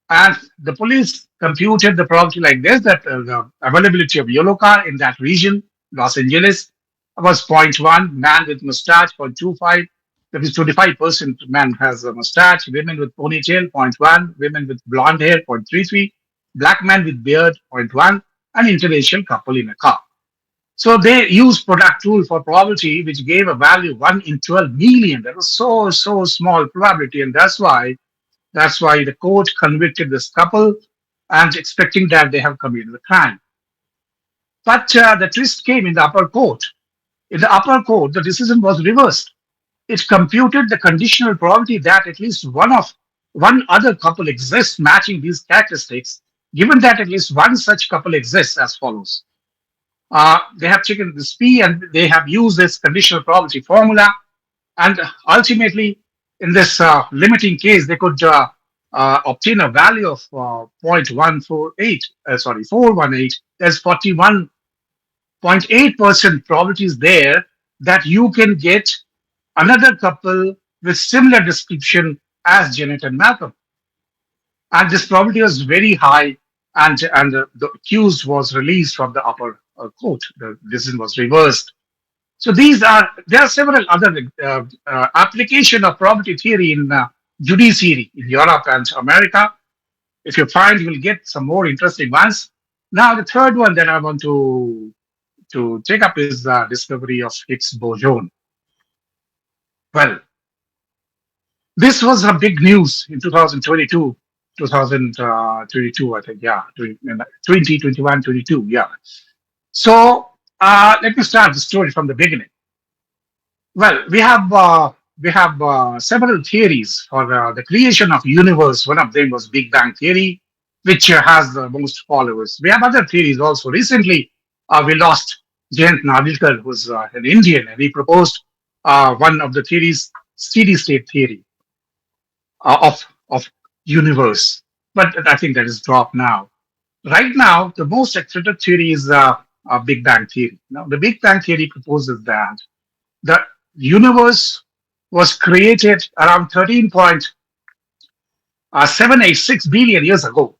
and the police computed the probability like this, that the availability of yellow car in that region, Los Angeles, was zero point 0.1, man with mustache 0.25, that is 25% man has a mustache, women with ponytail 0.1, women with blonde hair 0.33, black man with beard 0.1, and interracial couple in a car. So they used product tool for probability, which gave a value 1 in 12 million. That was so small probability, and that's why the court convicted this couple and expecting that they have committed the crime. But the twist came in the upper court. In the upper court, the decision was reversed. It computed the conditional probability that at least one other couple exists matching these characteristics, given that at least one such couple exists as follows. They have taken this P and they have used this conditional probability formula, and ultimately, in this limiting case, they could obtain a value of 0.148, 418. There's 41.8% probabilities there that you can get another couple with similar description as Janet and Malcolm. And this probability was very high, and the accused was released from the upper court. The decision was reversed. So there are several other application of probability theory in judiciary in Europe and America. If you find, you will get some more interesting ones. Now, the third one that I want to take up is the discovery of Higgs boson. Well, this was a big news in 2022, 2022, I think, yeah, 2021, 22, yeah. So let me start the story from the beginning. Well, we have several theories for the creation of universe. One of them was Big Bang theory, which has the most followers. We have other theories also. Recently, we lost Jayant Nadilkar, who's an Indian, and he proposed one of the theories, steady state theory of universe. But I think that is dropped now. Right now, the most accepted theory is Big Bang theory. Now, the Big Bang theory proposes that the universe was created around 13.786 billion years ago,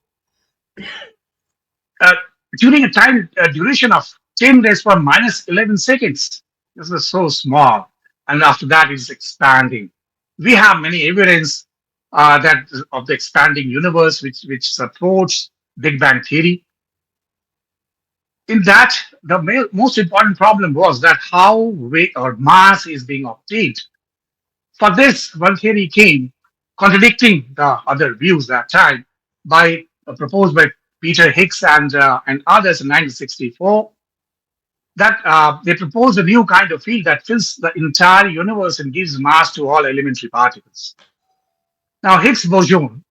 uh, during a time duration of 10 raised to minus 11 seconds. This is so small, and after that it's expanding. We have many evidence that of the expanding universe, which supports Big Bang theory. In that, the most important problem was that how weight or mass is being obtained. For this, one theory came contradicting the other views that time by proposed by Peter Higgs and others in 1964, that they proposed a new kind of field that fills the entire universe and gives mass to all elementary particles. Now, Higgs boson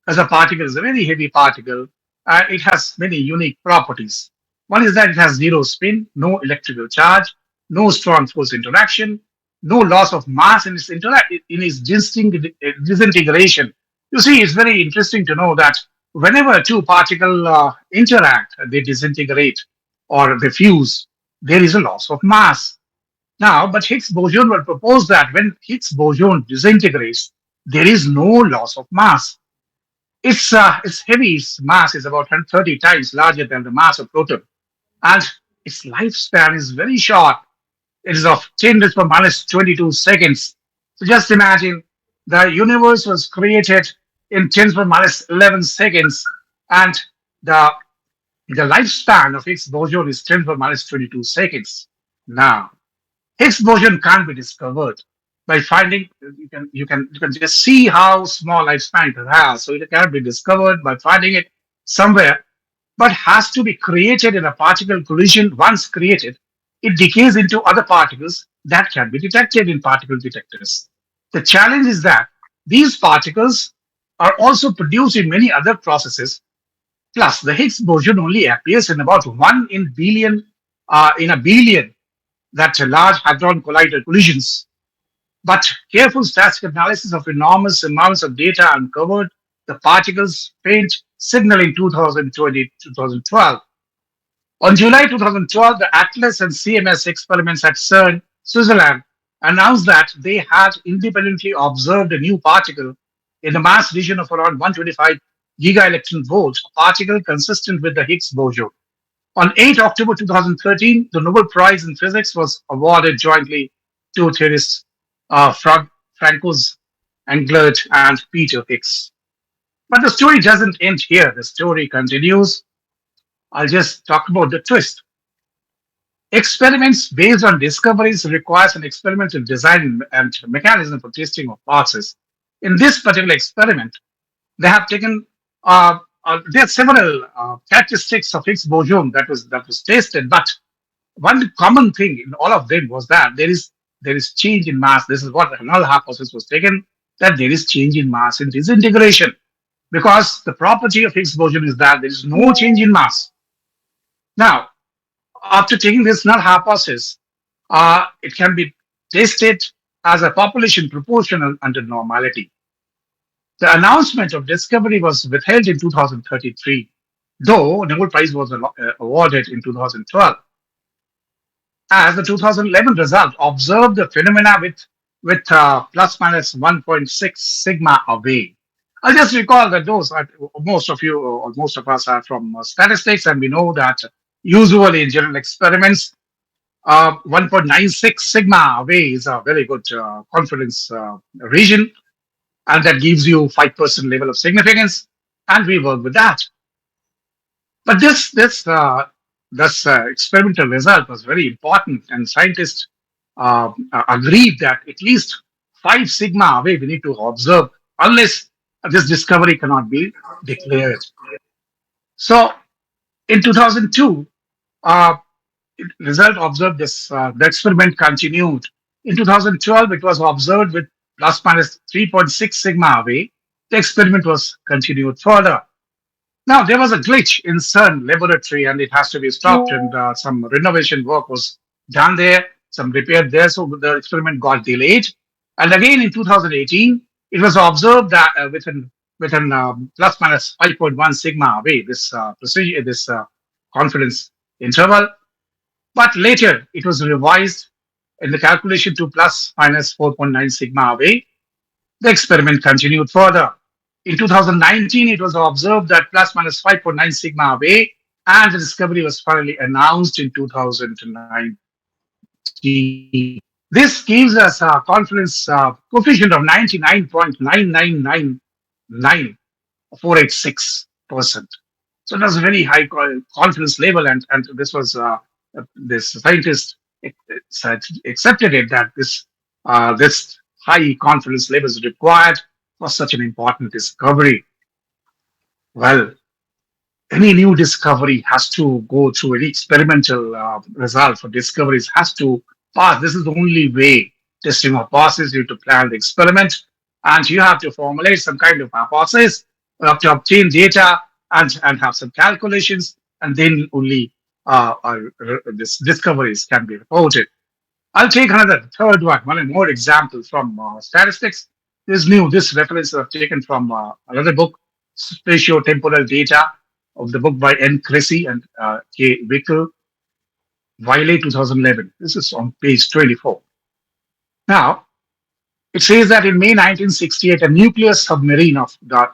as a particle is a very heavy particle, and it has many unique properties. One is that it has zero spin, no electrical charge, no strong force interaction, no loss of mass in its disintegration. You see, it's very interesting to know that whenever two particles interact, they disintegrate or they fuse, there is a loss of mass. Now, but Higgs boson will propose that when Higgs boson disintegrates, there is no loss of mass. It's heavy. Its mass is about 130 times larger than the mass of proton, and its lifespan is very short. It is of 10 to the minus 22 seconds. So just imagine the universe was created in 10 to the minus 11 seconds, and the the lifespan of Higgs boson is 10 to the minus 22 seconds. Now, Higgs boson can't be discovered by finding. You can just see how small lifespan it has. So it cannot be discovered by finding it somewhere, but has to be created in a particle collision. Once created, it decays into other particles that can be detected in particle detectors. The challenge is that these particles are also produced in many other processes. Plus, the Higgs boson only appears in about one in billion, in a billion, that large hadron collider collisions. But careful statistical analysis of enormous amounts of data uncovered the particle's faint signal in 2012. On July 2012, the ATLAS and CMS experiments at CERN, Switzerland, announced that they had independently observed a new particle in the mass region of around 125 gigaelectron volts, a particle consistent with the Higgs boson. On 8 October 2013, the Nobel Prize in Physics was awarded jointly to theorists Francois Englert and Peter Higgs. But the story doesn't end here. The story continues. I'll just talk about the twist. Experiments based on discoveries requires an experimental design and mechanism for testing of process. In this particular experiment, they have taken there are several characteristics of Higgs boson that was tested, but one common thing in all of them was that there is change in mass. This is what the null hypothesis was taken, that there is change in mass in disintegration, because the property of Higgs boson is that there is no change in mass. Now, After taking this null hypothesis, it can be tested as a population proportional under normality. The announcement of discovery was withheld in 2033, though Nobel Prize was awarded in 2012. As the 2011 result observed the phenomena with plus minus 1.6 sigma away. I'll just recall that those are, most of you or most of us are from statistics, and we know that usually in general experiments, 1.96 sigma away is a very good confidence region, and that gives you 5% level of significance, and we work with that. But this experimental result was very important, and scientists agreed that at least 5 sigma away we need to observe unless this discovery cannot be declared. So in 2002, uh, result observed this. The experiment continued. In 2012, it was observed with plus minus 3.6 sigma away. The experiment was continued further. Now, there was a glitch in CERN laboratory and it has to be stopped, and some renovation work was done there, some repair there, so the experiment got delayed. And again in 2018, it was observed that within plus minus 5.1 sigma away, this procedure, this confidence interval. But later, it was revised in the calculation to plus minus 4.9 sigma away. The experiment continued further. In 2019, it was observed that plus minus 5.9 sigma away, and the discovery was finally announced in 2019. This gives us a confidence coefficient of 99.999948.6%. So it was a very high confidence level, and this was this scientist accepted it that this high confidence level is required for such an important discovery. Well, any new discovery has to go through any experimental result for discoveries has to pass. This is the only way testing hypothesis. You have to plan the experiment, and you have to formulate some kind of hypothesis. You have to obtain data and have some calculations, and then only this discoveries can be reported. I'll take another third one more example from statistics. This reference I've taken from another book, Spatio-Temporal Data, of the book by N. Cressy and K. Wickel, Wiley, 2011. This is on page 24. Now, it says that in May 1968, a nuclear submarine of the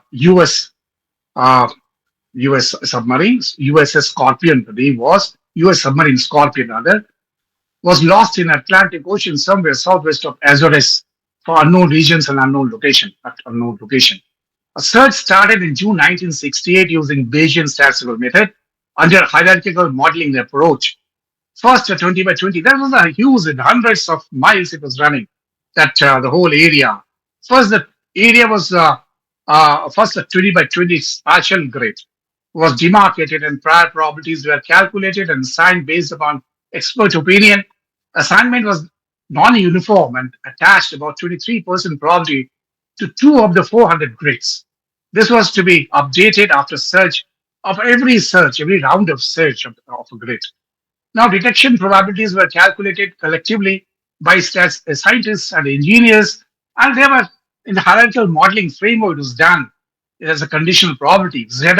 uh, US submarines, USS Scorpion, the name was, US submarine Scorpion rather, was lost in Atlantic Ocean somewhere southwest of Azores for unknown regions and unknown location. At unknown location. A search started in June 1968 using Bayesian statistical method under hierarchical modeling approach. First, a 20 by 20. That was a huge, in hundreds of miles it was running, that the whole area. First, the area was first a 20 by 20 spatial grid was demarcated and prior probabilities were calculated and assigned based upon expert opinion. Assignment was non-uniform and attached about 23% probability to two of the 400 grids. This was to be updated after search, every round of search of a grid. Now, detection probabilities were calculated collectively by scientists and engineers, and they were in the hierarchical modeling framework. It was done as a conditional probability, Zi,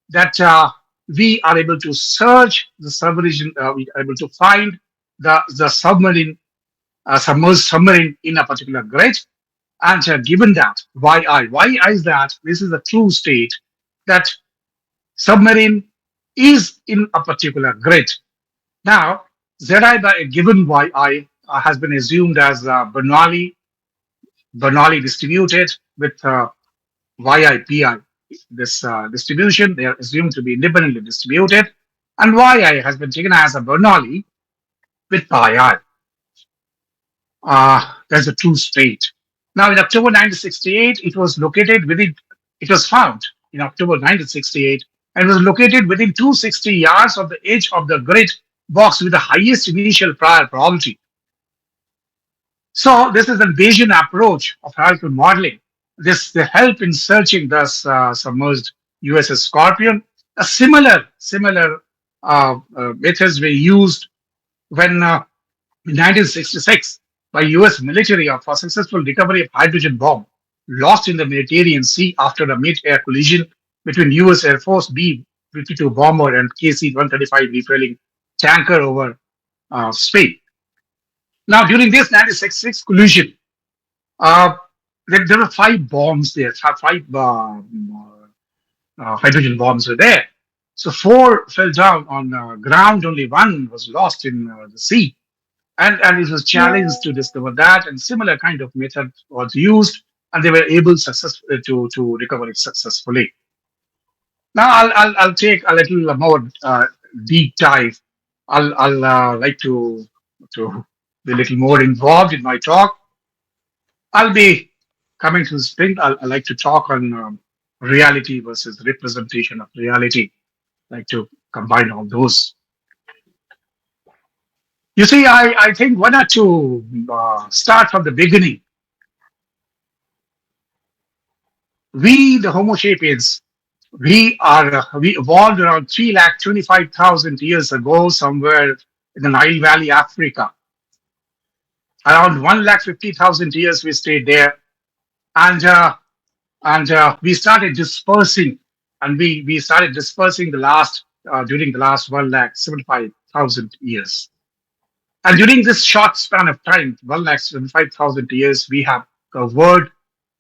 that we are able to search the submarine, we are able to find the submarine, submerged submarine in a particular grid. And given that, why is that? This is a true state that submarine is in a particular grid. Now, Zi by a given yi has been assumed as Bernoulli distributed with yi pi. This distribution, they are assumed to be independently distributed, and yi has been taken as a Bernoulli with pi I. That's a true state. Now, in October 1968, it was found in October 1968, and was located within 260 yards of the edge of the grid box with the highest initial prior probability. So, this is a Bayesian approach of hierarchical modeling. This the help in searching the submerged USS Scorpion. A similar methods were used when in 1966 by US military for successful recovery of hydrogen bomb lost in the Mediterranean Sea after a mid-air collision between US Air Force B-52 bomber and KC-135 refueling tanker over Spain. Now, during this 1966 collision, uh, there were five bombs there, five hydrogen bombs were there. So four fell down on ground, only one was lost in the sea. And it was challenged to discover that, and similar kind of method was used, and they were able to recover it successfully. Now I'll take a little more deep dive. I'll like to be a little more involved in my talk. I'll be coming to this thing. I like to talk on reality versus representation of reality. I like to combine all those. You see, I think why not to start from the beginning. We, the Homo sapiens, we evolved around 3,25,000 years ago, somewhere in the Nile Valley, Africa. Around 1,50,000 years we stayed there, and we started dispersing, and we started dispersing the last during the last 1,75,000 years. And during this short span of time, 1,75,000 years, we have covered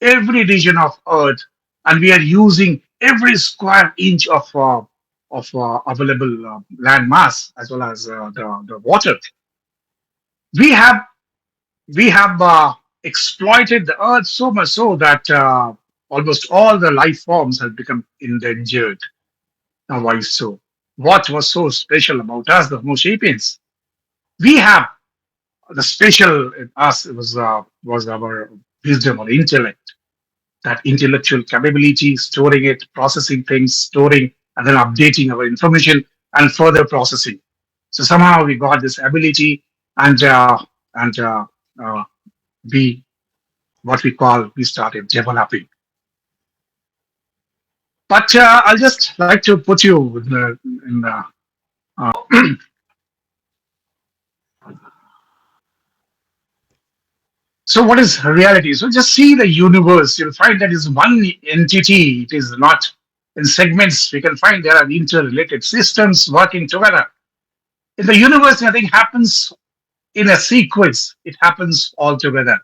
every region of Earth, and we are using every square inch of available land mass as well as the water. We have we have exploited the Earth so much so that almost all the life forms have become endangered. Now, why so? What was so special about us, the Homo sapiens? We have the special in us was our wisdom or intellect, that intellectual capability, storing it, processing things, storing and then updating our information and further processing. So somehow we got this ability, and and we what we call we started developing. But I'll just like to put you in the uh, so what is reality? So just see the universe. You'll find that is one entity. It is not in segments. We can find there are interrelated systems working together. In the universe, nothing happens in a sequence. It happens all together.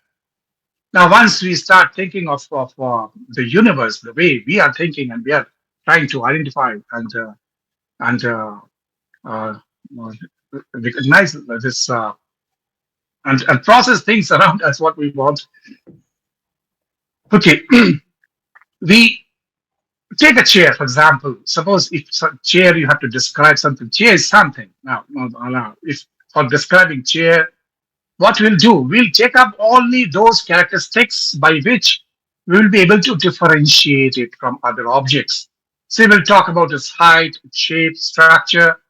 Now, once we start thinking of the universe, the way we are thinking, and we are trying to identify and uh, uh, recognize this and process things around us, what we want. Okay, we take a chair, for example. Suppose if chair you have to describe something. Chair is something. Now, if for describing chair, what we'll do, we'll take up only those characteristics by which we will be able to differentiate it from other objects. So we'll talk about its height, its shape, structure,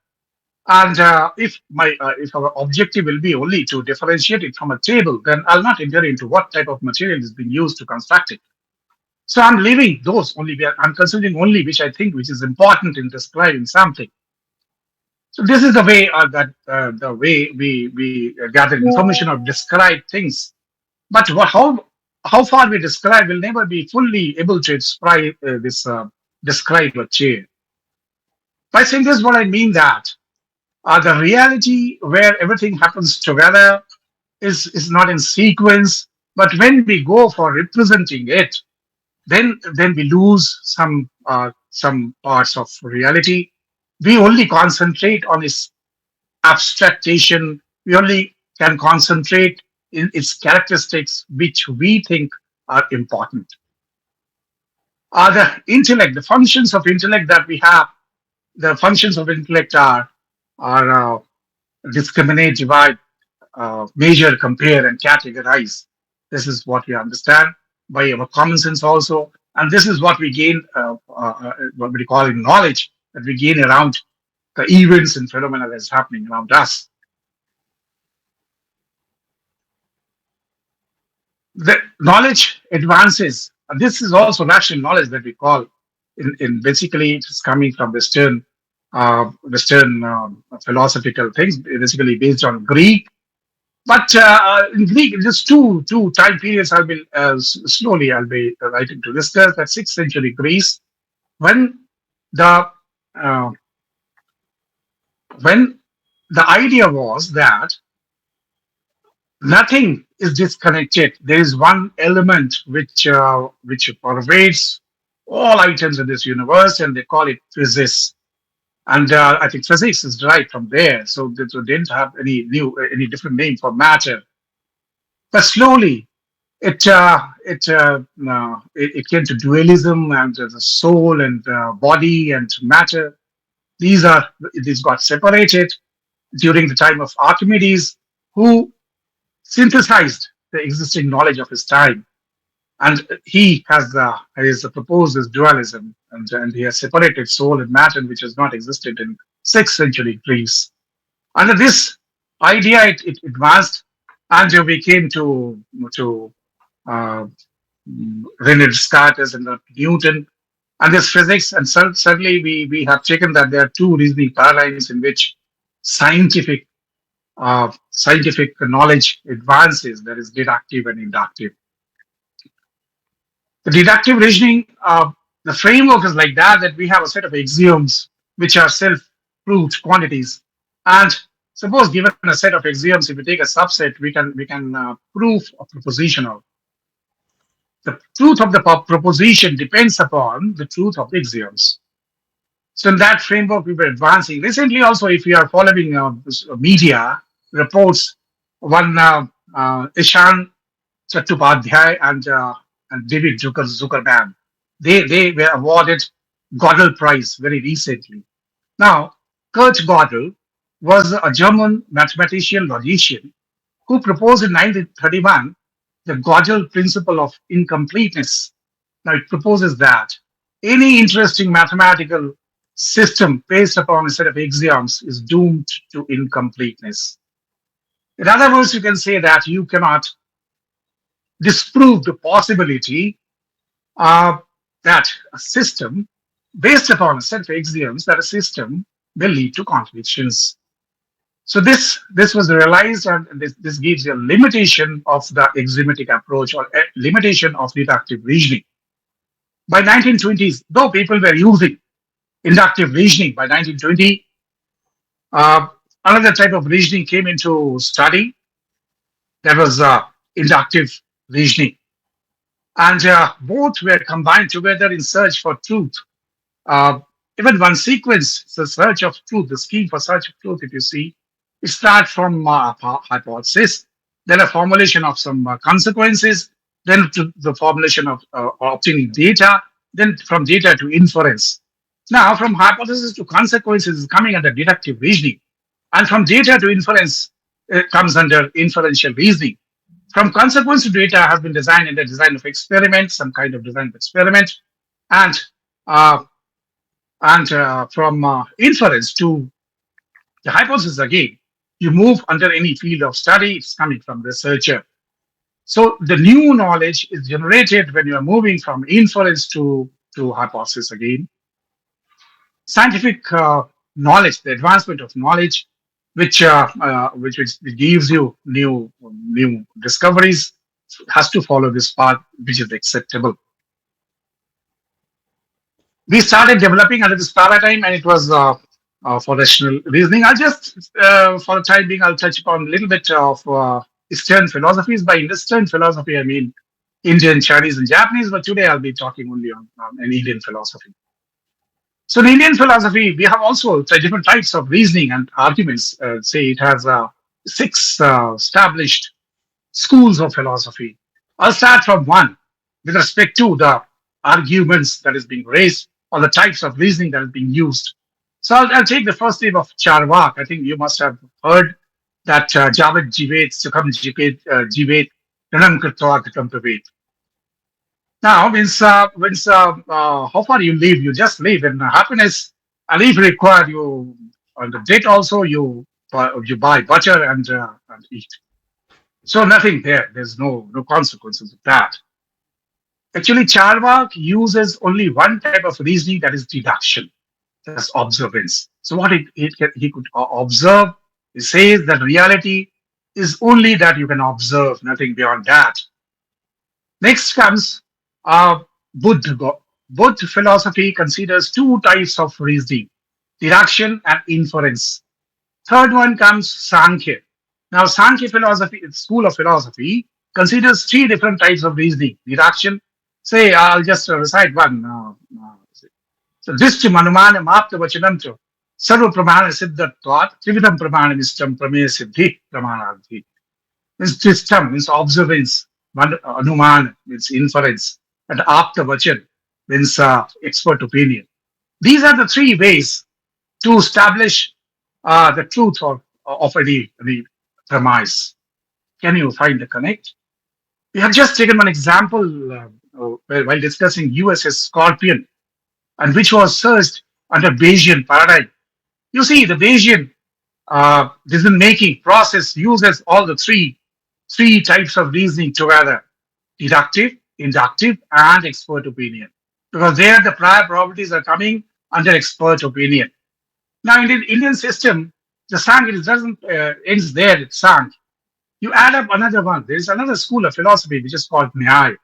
and if our objective will be only to differentiate it from a table, then I'll not enter into what type of material is being used to construct it. So I'm leaving those only. I'm considering only which I think which is important in describing something. So this is the way that the way we gather information or describe things. But how far we describe will never be fully able to describe a chair. By saying this, what I mean that the reality where everything happens together is not in sequence. But when we go for representing it, then we lose some parts of reality. We only concentrate on its abstractation. We only can concentrate in its characteristics which we think are important. The intellect, the functions of intellect that we have, the functions of intellect are discriminate, divide, measure, compare, and categorize. This is what we understand by our common sense also, and this is what we gain, what we call in knowledge, that we gain around the events and phenomena that's happening around us. The knowledge advances, and this is also rational knowledge that we call. In basically, it is coming from Western. Western philosophical things, basically based on Greek. But in Greek, just two time periods I'll be slowly I'll be writing to discuss. That 6th century Greece, when the uh, when the idea was that nothing is disconnected. There is one element which pervades all items in this universe, and they call it physics. And I think physics is derived from there. So they didn't have any different name for matter. But slowly, it came to dualism and the soul and body and matter. These got separated during the time of Archimedes, who synthesized the existing knowledge of his time. And he has proposed this dualism, and he has separated soul and matter, which has not existed in 6th century Greece. Under this idea, it advanced, and we came to uh, Rene Descartes and Newton, and this physics. And suddenly, we have taken that there are two reasoning paradigms in which scientific scientific knowledge advances. There is deductive and inductive. The deductive reasoning, the framework is like that we have a set of axioms which are self-proved quantities. And suppose given a set of axioms, if we take a subset, we can prove a propositional. The truth of the proposition depends upon the truth of the axioms. So in that framework, we were advancing. Recently, also, if you are following media reports, one Ishan Chattopadhyay and David Zuckerman, they were awarded Gödel Prize very recently. Now, Kurt Gödel was a German mathematician logician who proposed in 1931 the Gödel principle of incompleteness. Now, it proposes that any interesting mathematical system based upon a set of axioms is doomed to incompleteness. In other words, you can say that you cannot disprove the possibility that a system based upon a set of axioms that a system will lead to contradictions. So this was realized, and this gives you a limitation of the axiomatic approach or a limitation of deductive reasoning. By 1920s, though people were using inductive reasoning, by 1920, uh, another type of reasoning came into study. That was inductive reasoning, and both were combined together in search for truth. Uh, Even one sequence, the search of truth, the scheme for search of truth, if you see, it starts from hypothesis, then a formulation of some consequences, then to the formulation of obtaining data, then from data to inference. Now, from hypothesis to consequences is coming under deductive reasoning, and from data to inference it comes under inferential reasoning. From consequence to data has been designed in the design of experiment, some kind of design of experiment, and uh, from inference to the hypothesis again, you move under any field of study, it's coming from researcher. So the new knowledge is generated when you are moving from inference to hypothesis again. Scientific knowledge, the advancement of knowledge, which gives you new discoveries, has to follow this path which is acceptable. We started developing under this paradigm, and it was for rational reasoning. I'll just, for the time being, I'll touch upon a little bit of Eastern philosophies. By Eastern philosophy, I mean Indian, Chinese, and Japanese, but today I'll be talking only on an Indian philosophy. So in Indian philosophy, we have also different types of reasoning and arguments. Say it has six established schools of philosophy. I'll start from one with respect to the arguments that is being raised or the types of reasoning that is being used. So I'll take the first name of Charvak. I think you must have heard that Javed Jivet, Sukham Jivet, Ranam Kirtwa Kritam Pravet. Now, how far you live, you just live, and happiness, and if required, you on the date also you buy butter and eat. So nothing there. There's no consequences of that. Actually, Charvak uses only one type of reasoning, that is deduction, that's observance. So what he could observe, he says that reality is only that you can observe, nothing beyond that. Next comes uh, Buddha. Buddha philosophy considers two types of reasoning, deduction and inference. Third one comes Sankhya. Now, Sankhya philosophy, school of philosophy, considers three different types of reasoning. Deduction, say, I'll just recite one. So, Dishti Manumana Mapta Vachananto, Sarva Pramana Siddhatvat, Trividam Pramana Nistam Pramea Siddhi Pramanadhi. Means system, means observance, Anuman means inference, and Apta Vachan means expert opinion. These are the three ways to establish the truth of any premise. Can you find the connect? We have just taken one example while discussing USS Scorpion, and which was searched under Bayesian paradigm. You see, the Bayesian decision making process uses all the three types of reasoning together: deductive, inductive, and expert opinion. Because there the prior properties are coming under expert opinion. Now, in the Indian system, the Sank, it doesn't ends there, it's Sank. You add up another one. There is another school of philosophy which is called Nyaya.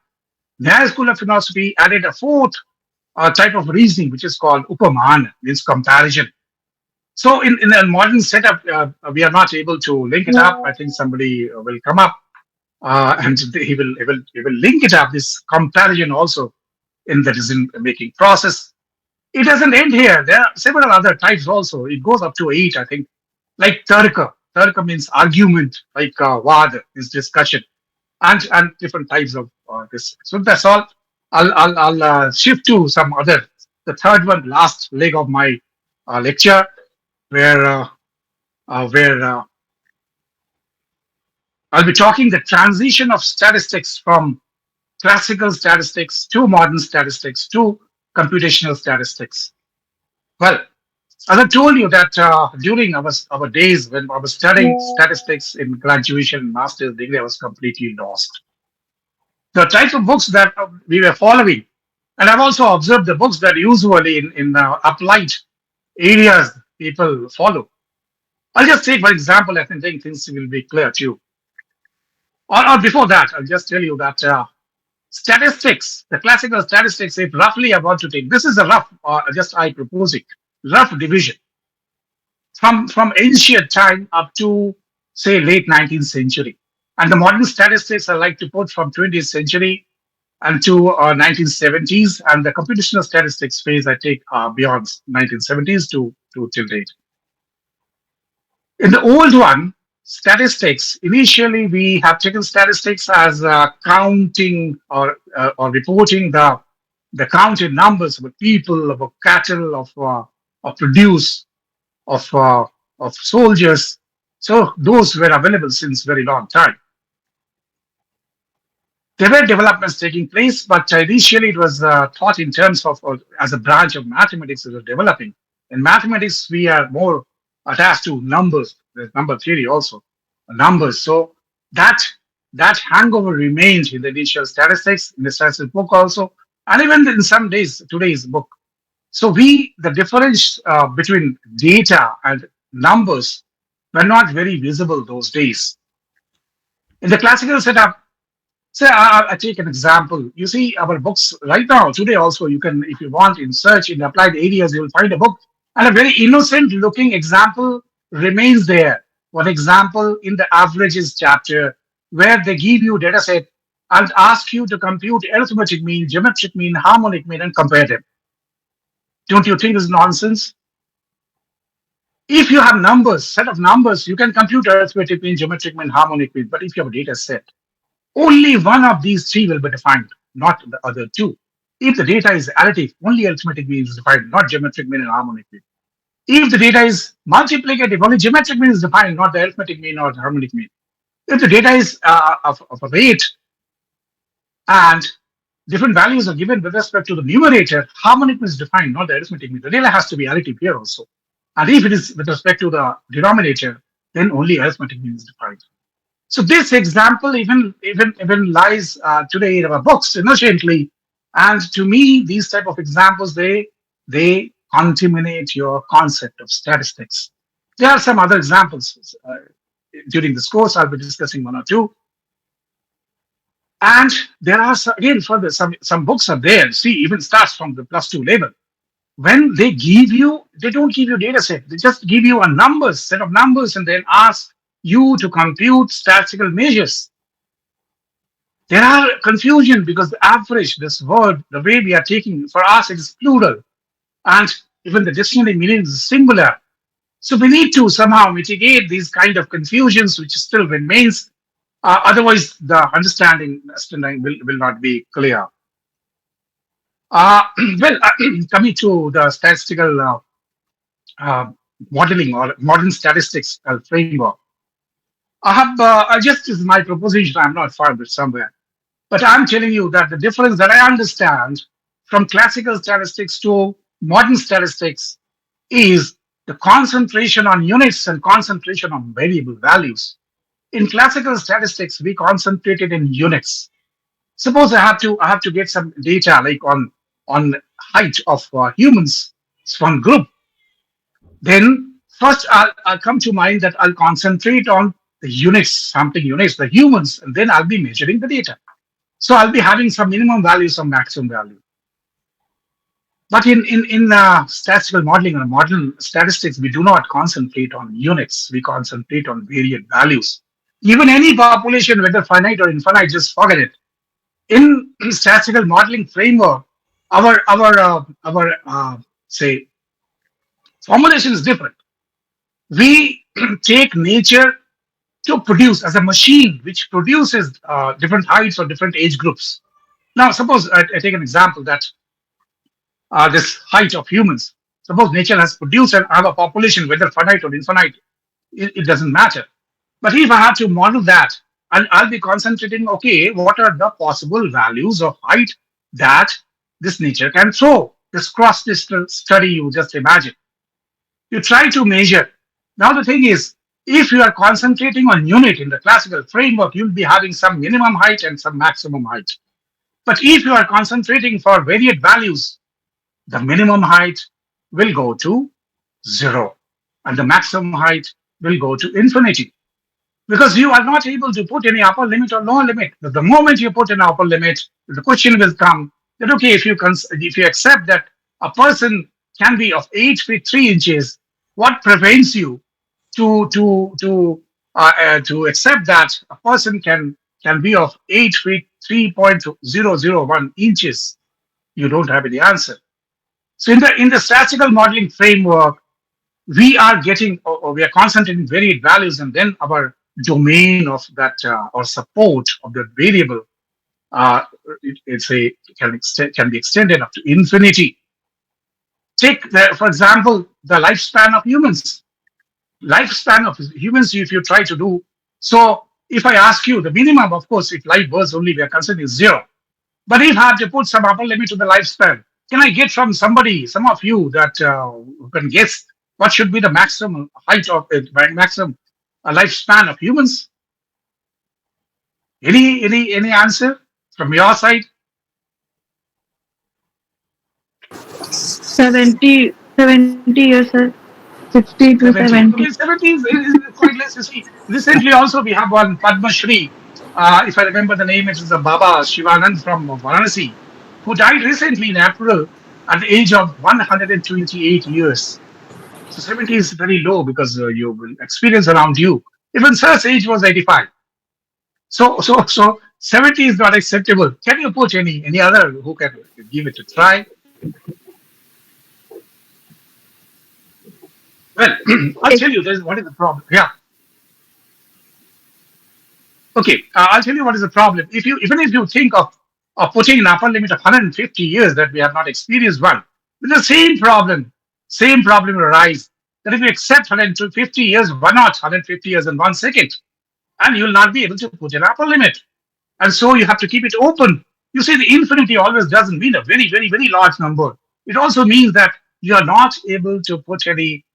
Nyaya school of philosophy added a fourth type of reasoning which is called Upaman, means comparison. So, in a modern setup, we are not able to link it up. I think somebody will come up and he will link it up, this comparison also in the decision making process. It doesn't end here. There are several other types also. It goes up to eight, I think. Like Tarka. Tarka means argument, like Vada is discussion, and different types of this. So that's all. I'll shift to some other, the third one, last leg of my lecture, where I'll be talking the transition of statistics from classical statistics to modern statistics to computational statistics. Well, as I told you that during our days when I was studying statistics in graduation and master's degree, I was completely lost. The types of books that we were following, and I've also observed the books that usually in applied areas people follow. I'll just take, for example, I think things will be clear to you. Or before that, I'll just tell you that statistics, the classical statistics, if roughly I want to take, this is a rough, just I propose it, rough division from ancient time up to say late 19th century. And the modern statistics I like to put from 20th century and to 1970s, and the computational statistics phase I take beyond 1970s to till date. In the old one, statistics, initially we have taken statistics as counting or reporting the counted numbers of people, of cattle, of produce, of of soldiers. So those were available since very long time. There were developments taking place, but initially it was thought in terms of as a branch of mathematics that was developing. In mathematics, we are more attached to numbers. There's number theory also, numbers. So that hangover remains in the initial statistics, in the statistics book also, and even in some days today's book. So the difference between data and numbers were not very visible those days. In the classical setup, say I take an example. You see our books right now, today also, you can, if you want, in search in applied areas, you will find a book. And a very innocent looking example remains there. One example in the averages chapter, where they give you data set and ask you to compute arithmetic mean, geometric mean, harmonic mean, and compare them. Don't you think this is nonsense? If you have numbers, set of numbers, you can compute arithmetic mean, geometric mean, harmonic mean. But if you have a data set, only one of these three will be defined, not the other two. If the data is additive, only arithmetic mean is defined, not geometric mean and harmonic mean. If the data is multiplicative, only geometric mean is defined, not the arithmetic mean or the harmonic mean. If the data is of a weight and different values are given with respect to the numerator, harmonic mean is defined, not the arithmetic mean. The data has to be additive here also. And if it is with respect to the denominator, then only arithmetic mean is defined. So this example even lies today in our books innocently, and to me these type of examples they contaminate your concept of statistics. There are some other examples. During this course, I'll be discussing one or two. And there are, again, further, some books are there. See, even starts from the plus two level. When they give you, they don't give you data set. They just give you a numbers, set of numbers, and then ask you to compute statistical measures. There are confusion because the average, this word, the way we are taking, for us it is plural, and even the dictionary meaning is singular. So we need to somehow mitigate these kind of confusions, which still remains. Otherwise, the understanding will not be clear. Uh, well, coming to the statistical uh, modeling or modern statistics framework, I just is my proposition. I'm not far, but somewhere. But I'm telling you that the difference that I understand from classical statistics to modern statistics is the concentration on units and concentration on variable values. In classical statistics, we concentrated in units. Suppose I have to get some data like on height of humans from group. Then first I'll come to mind that I'll concentrate on the units, sampling units, the humans, and then I'll be measuring the data. So I'll be having some minimum value, some maximum value. But in statistical modeling or modern statistics, we do not concentrate on units. We concentrate on varied values. Even any population, whether finite or infinite, just forget it. In statistical modeling framework, our say formulation is different. We take nature to produce as a machine which produces different heights or different age groups. Now, suppose I take an example that this height of humans. Suppose nature has produced and have a population, whether finite or infinite, it doesn't matter. But if I have to model that, I'll be concentrating, okay, what are the possible values of height that this nature can throw? This cross-distance study, you just imagine. You try to measure. Now, the thing is, if you are concentrating on unit in the classical framework, you'll be having some minimum height and some maximum height. But if you are concentrating for varied values, the minimum height will go to 0 and the maximum height will go to infinity, because you are not able to put any upper limit or lower limit. The moment you put an upper limit, the question will come that, okay, if you accept that a person can be of 8 feet 3 inches, what prevents you to accept that a person can be of 8 feet 3.001 inches? You don't have any answer. So in the statistical modeling framework, we are getting, or we are concentrating varied values, and then our domain of that or support of that variable, uh, can be extended up to infinity. Take for example, the lifespan of humans. Lifespan of humans, if you try to do so, if I ask you the minimum, of course, if life was only we are considering 0. But if I have to put some upper limit to the lifespan, can I get from somebody, some of you that who can guess what should be the maximum height of maximum lifespan of humans? Any answer from your side? 70 years, sir. 60 to 70. 70. Okay, 70 is quite less. You see, recently also we have one Padma Shri. If I remember the name, it is the Baba Shivanand from Varanasi, who died recently in April at the age of 128 years. So 70 is very low because you will experience around you. Even Sir's age was 85. So 70 is not acceptable. Can you put any other who can give it a try? Well, I'll tell you. What is the problem? Yeah. Okay. I'll tell you what is the problem. Even if you think of putting an upper limit of 150 years that we have not experienced one, the same problem will arise. That if you accept 150 years, why not 150 years and 1 second? And you will not be able to put an upper limit. And so you have to keep it open. You see, the infinity always doesn't mean a very, very, very large number. It also means that you are not able to put any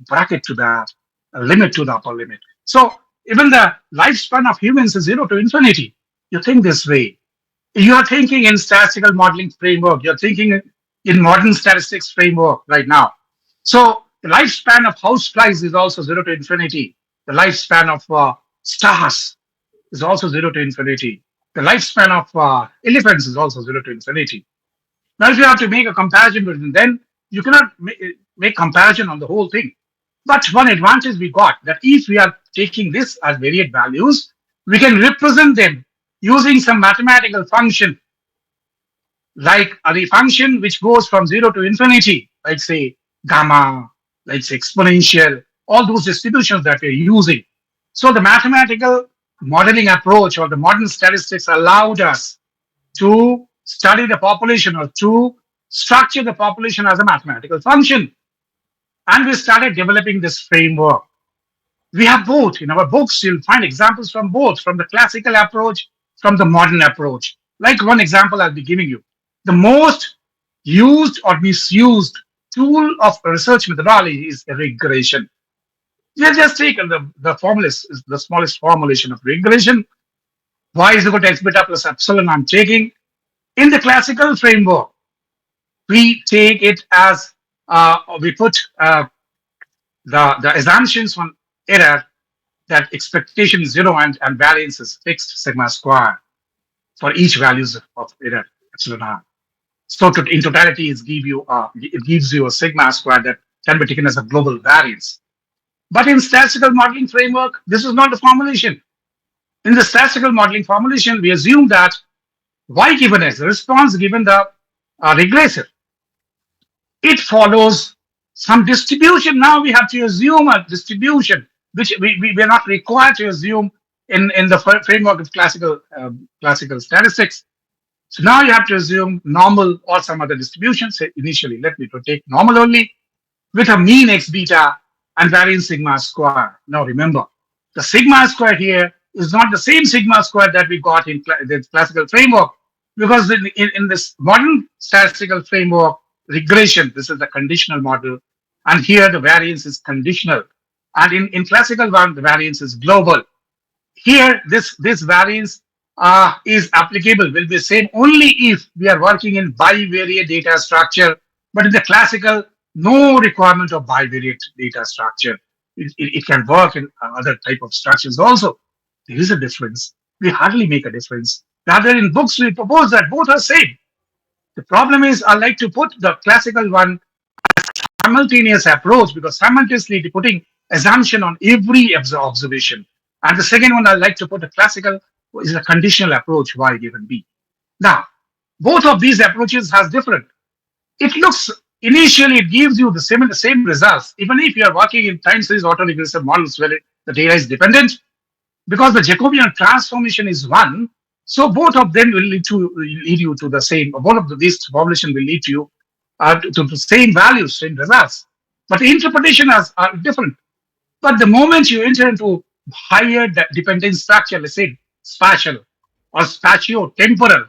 bracket to that, a limit to the upper limit. So even the lifespan of humans is 0 to infinity. You think this way. You are thinking in statistical modeling framework. You're thinking in modern statistics framework right now. So the lifespan of houseflies is also 0 to infinity. The lifespan of stars is also 0 to infinity. The lifespan of elephants is also 0 to infinity. Now, if you have to make a comparison between them, you cannot make comparison on the whole thing. But one advantage we got that if we are taking this as varied values, we can represent them using some mathematical function, like the function which goes from 0 to infinity, like say gamma, like say exponential, all those distributions that we're using. So the mathematical modeling approach or the modern statistics allowed us to study the population or to structure the population as a mathematical function. And we started developing this framework. We have both in our books. You'll find examples from both, from the classical approach, from the modern approach. Like one example I'll be giving you. The most used or misused tool of research methodology is regression. You just take the formula, is the smallest formulation of regression. Y is equal to x beta plus epsilon I'm taking. In the classical framework, we take it as we put the assumptions on error that expectation is zero and variance is fixed sigma square for each values of error epsilon r. So in totality, it gives you a sigma square that can be taken as a global variance. But in statistical modeling framework, this is not the formulation. In the statistical modeling formulation, we assume that y given as the response given the regressive, it follows some distribution. Now we have to assume a distribution, which we are not required to assume in the framework of classical statistics. So now you have to assume normal or some other distribution. Say initially, let me take normal only with a mean x beta and variance sigma square. Now remember, the sigma square here is not the same sigma square that we got in the classical framework, because in this modern statistical framework, regression, this is the conditional model, and here the variance is conditional. And in classical one, the variance is global. Here, this variance is applicable, will be same only if we are working in bivariate data structure. But in the classical, no requirement of bivariate data structure. It can work in other type of structures also. There is a difference. We hardly make a difference. Rather, in books, we propose that both are same. The problem is, I like to put the classical one simultaneous approach, because simultaneously putting assumption on every observation. And the second one I like to put a classical is a conditional approach, y given b. Now, both of these approaches has different. It looks initially it gives you the same results, even if you are working in time series autoregressive models where the data is dependent, because the Jacobian transformation is one. So both of them will lead you to the same. Both of these formulation will lead you to the same values, same results. But the interpretation are different. But the moment you enter into higher dependent structure, let's say spatial or spatio-temporal,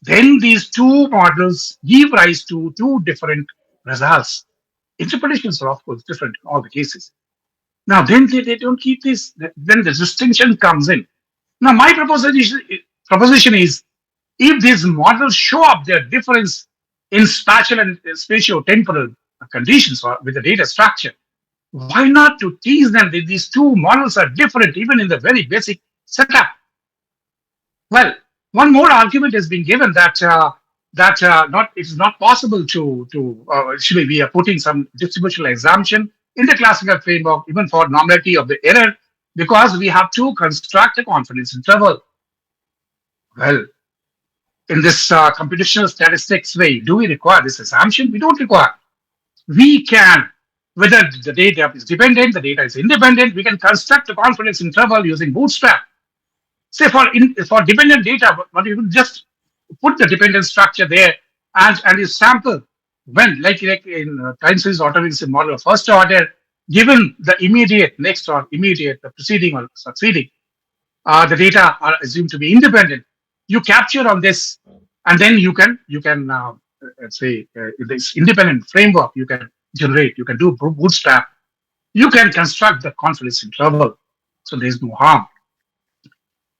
then these two models give rise to two different results. Interpretations are of course different in all the cases. Now, then they don't keep this, then the distinction comes in. Now, my proposition is if these models show up their difference in spatial and spatio-temporal conditions or with the data structure, why not to tease them that these two models are different even in the very basic setup? Well, one more argument has been given that not it is not possible to actually we are putting some distributional assumption in the classical framework even for normality of the error, because we have to construct a confidence interval. Well, in this computational statistics way, do we require this assumption? We don't require. We can, whether the data is dependent, the data is independent, we can construct a confidence interval using bootstrap. Say for dependent data, but you just put the dependent structure there and you sample when, like in time series autoregressive model of first order, given the immediate next or immediate the preceding or succeeding, the data are assumed to be independent. You capture on this, and then you can say this independent framework you can generate. You can do bootstrap. You can construct the confidence interval. So there is no harm.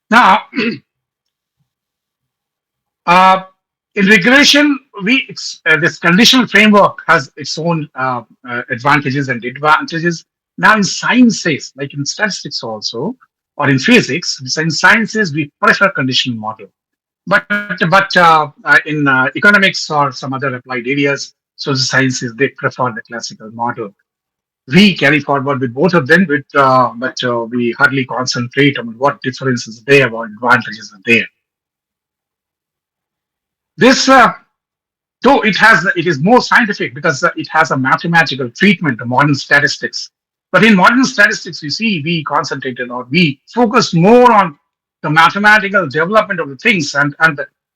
Now, in regression, this conditional framework has its own advantages and disadvantages. Now, in sciences, like in statistics also, or in physics, in sciences we prefer conditional model. But in economics or some other applied areas, social sciences, they prefer the classical model. We carry forward with both of them, but we hardly concentrate on what differences there, what advantages are there. This though it is more scientific because it has a mathematical treatment, the modern statistics. But in modern statistics, you see, we concentrated or we focus more on the mathematical development of the things, and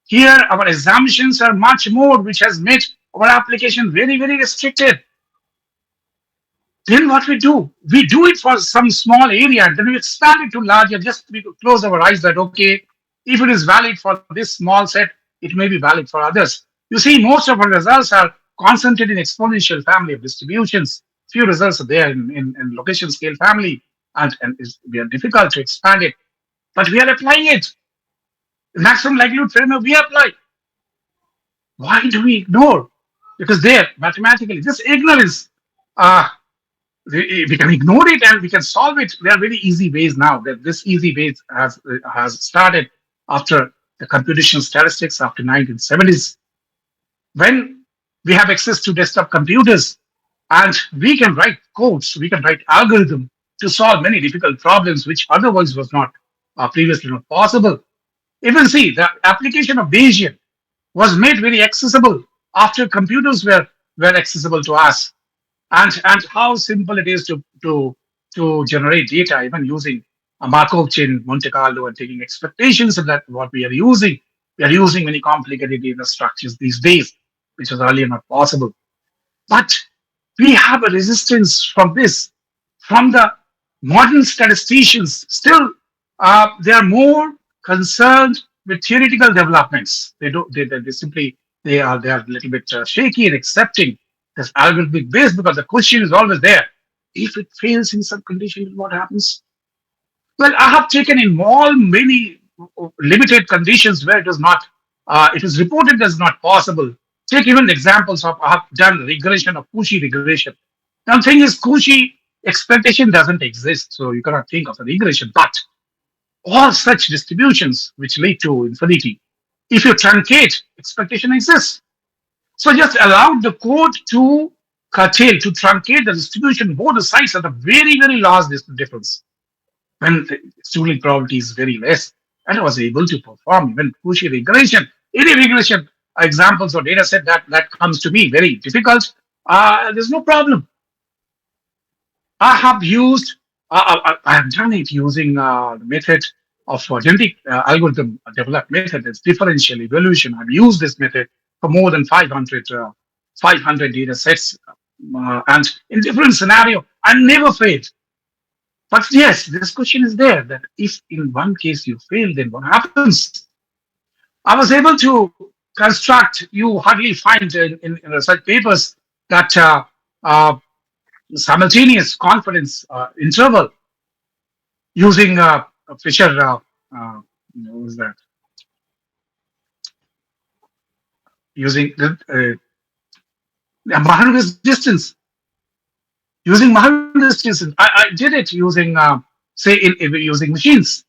here our assumptions are much more, which has made our application very very restricted. Then what we do it for some small area, and then we expand it to larger. Just we close our eyes that okay, if it is valid for this small set, it may be valid for others. You see, most of our results are concentrated in exponential family of distributions. Few results are there in location scale family, and we are difficult to expand it. But we are applying it. The maximum likelihood framework we apply. Why do we ignore? Because there, mathematically, this ignorance. Uh, we can ignore it and we can solve it. There are very easy ways now. That this easy ways has started after the computational statistics after 1970s, when we have access to desktop computers and we can write codes, we can write algorithm to solve many difficult problems which otherwise was not previously not possible. Even see the application of Bayesian was made very accessible after computers were accessible to us, and how simple it is to generate data even using a Markov chain Monte Carlo and taking expectations of that what we are using. We are using many complicated data structures these days, which was earlier not possible. But we have a resistance from this, from the modern statisticians. Still, they are more concerned with theoretical developments. They don't. They simply they are a little bit shaky in accepting this algorithmic base because the question is always there. If it fails in some condition, what happens? Well, I have taken in all many limited conditions where it was not, it was reported as not possible. Take even examples of I have done regression of Cauchy regression. Now, the thing is, Cauchy expectation doesn't exist, so you cannot think of a regression. But all such distributions which lead to infinity, if you truncate, expectation exists. So just allow the code to curtail, to truncate the distribution, both the sides at a very, very large difference when the student probability is very less, and I was able to perform even Cauchy regression. Any regression examples or data set that comes to me very difficult, there's no problem. I have used, I have done it using the method of genetic algorithm developed method. It's differential evolution. I've used this method for more than 500 data sets, and in different scenario, I never failed. But yes, this question is there that if in one case you fail, then what happens? I was able to construct, you hardly find in research papers that simultaneous confidence interval using Fisher, what was that? Using Mahalanobis distance. Using Mahalanobis distance. I did it using, say, using machines,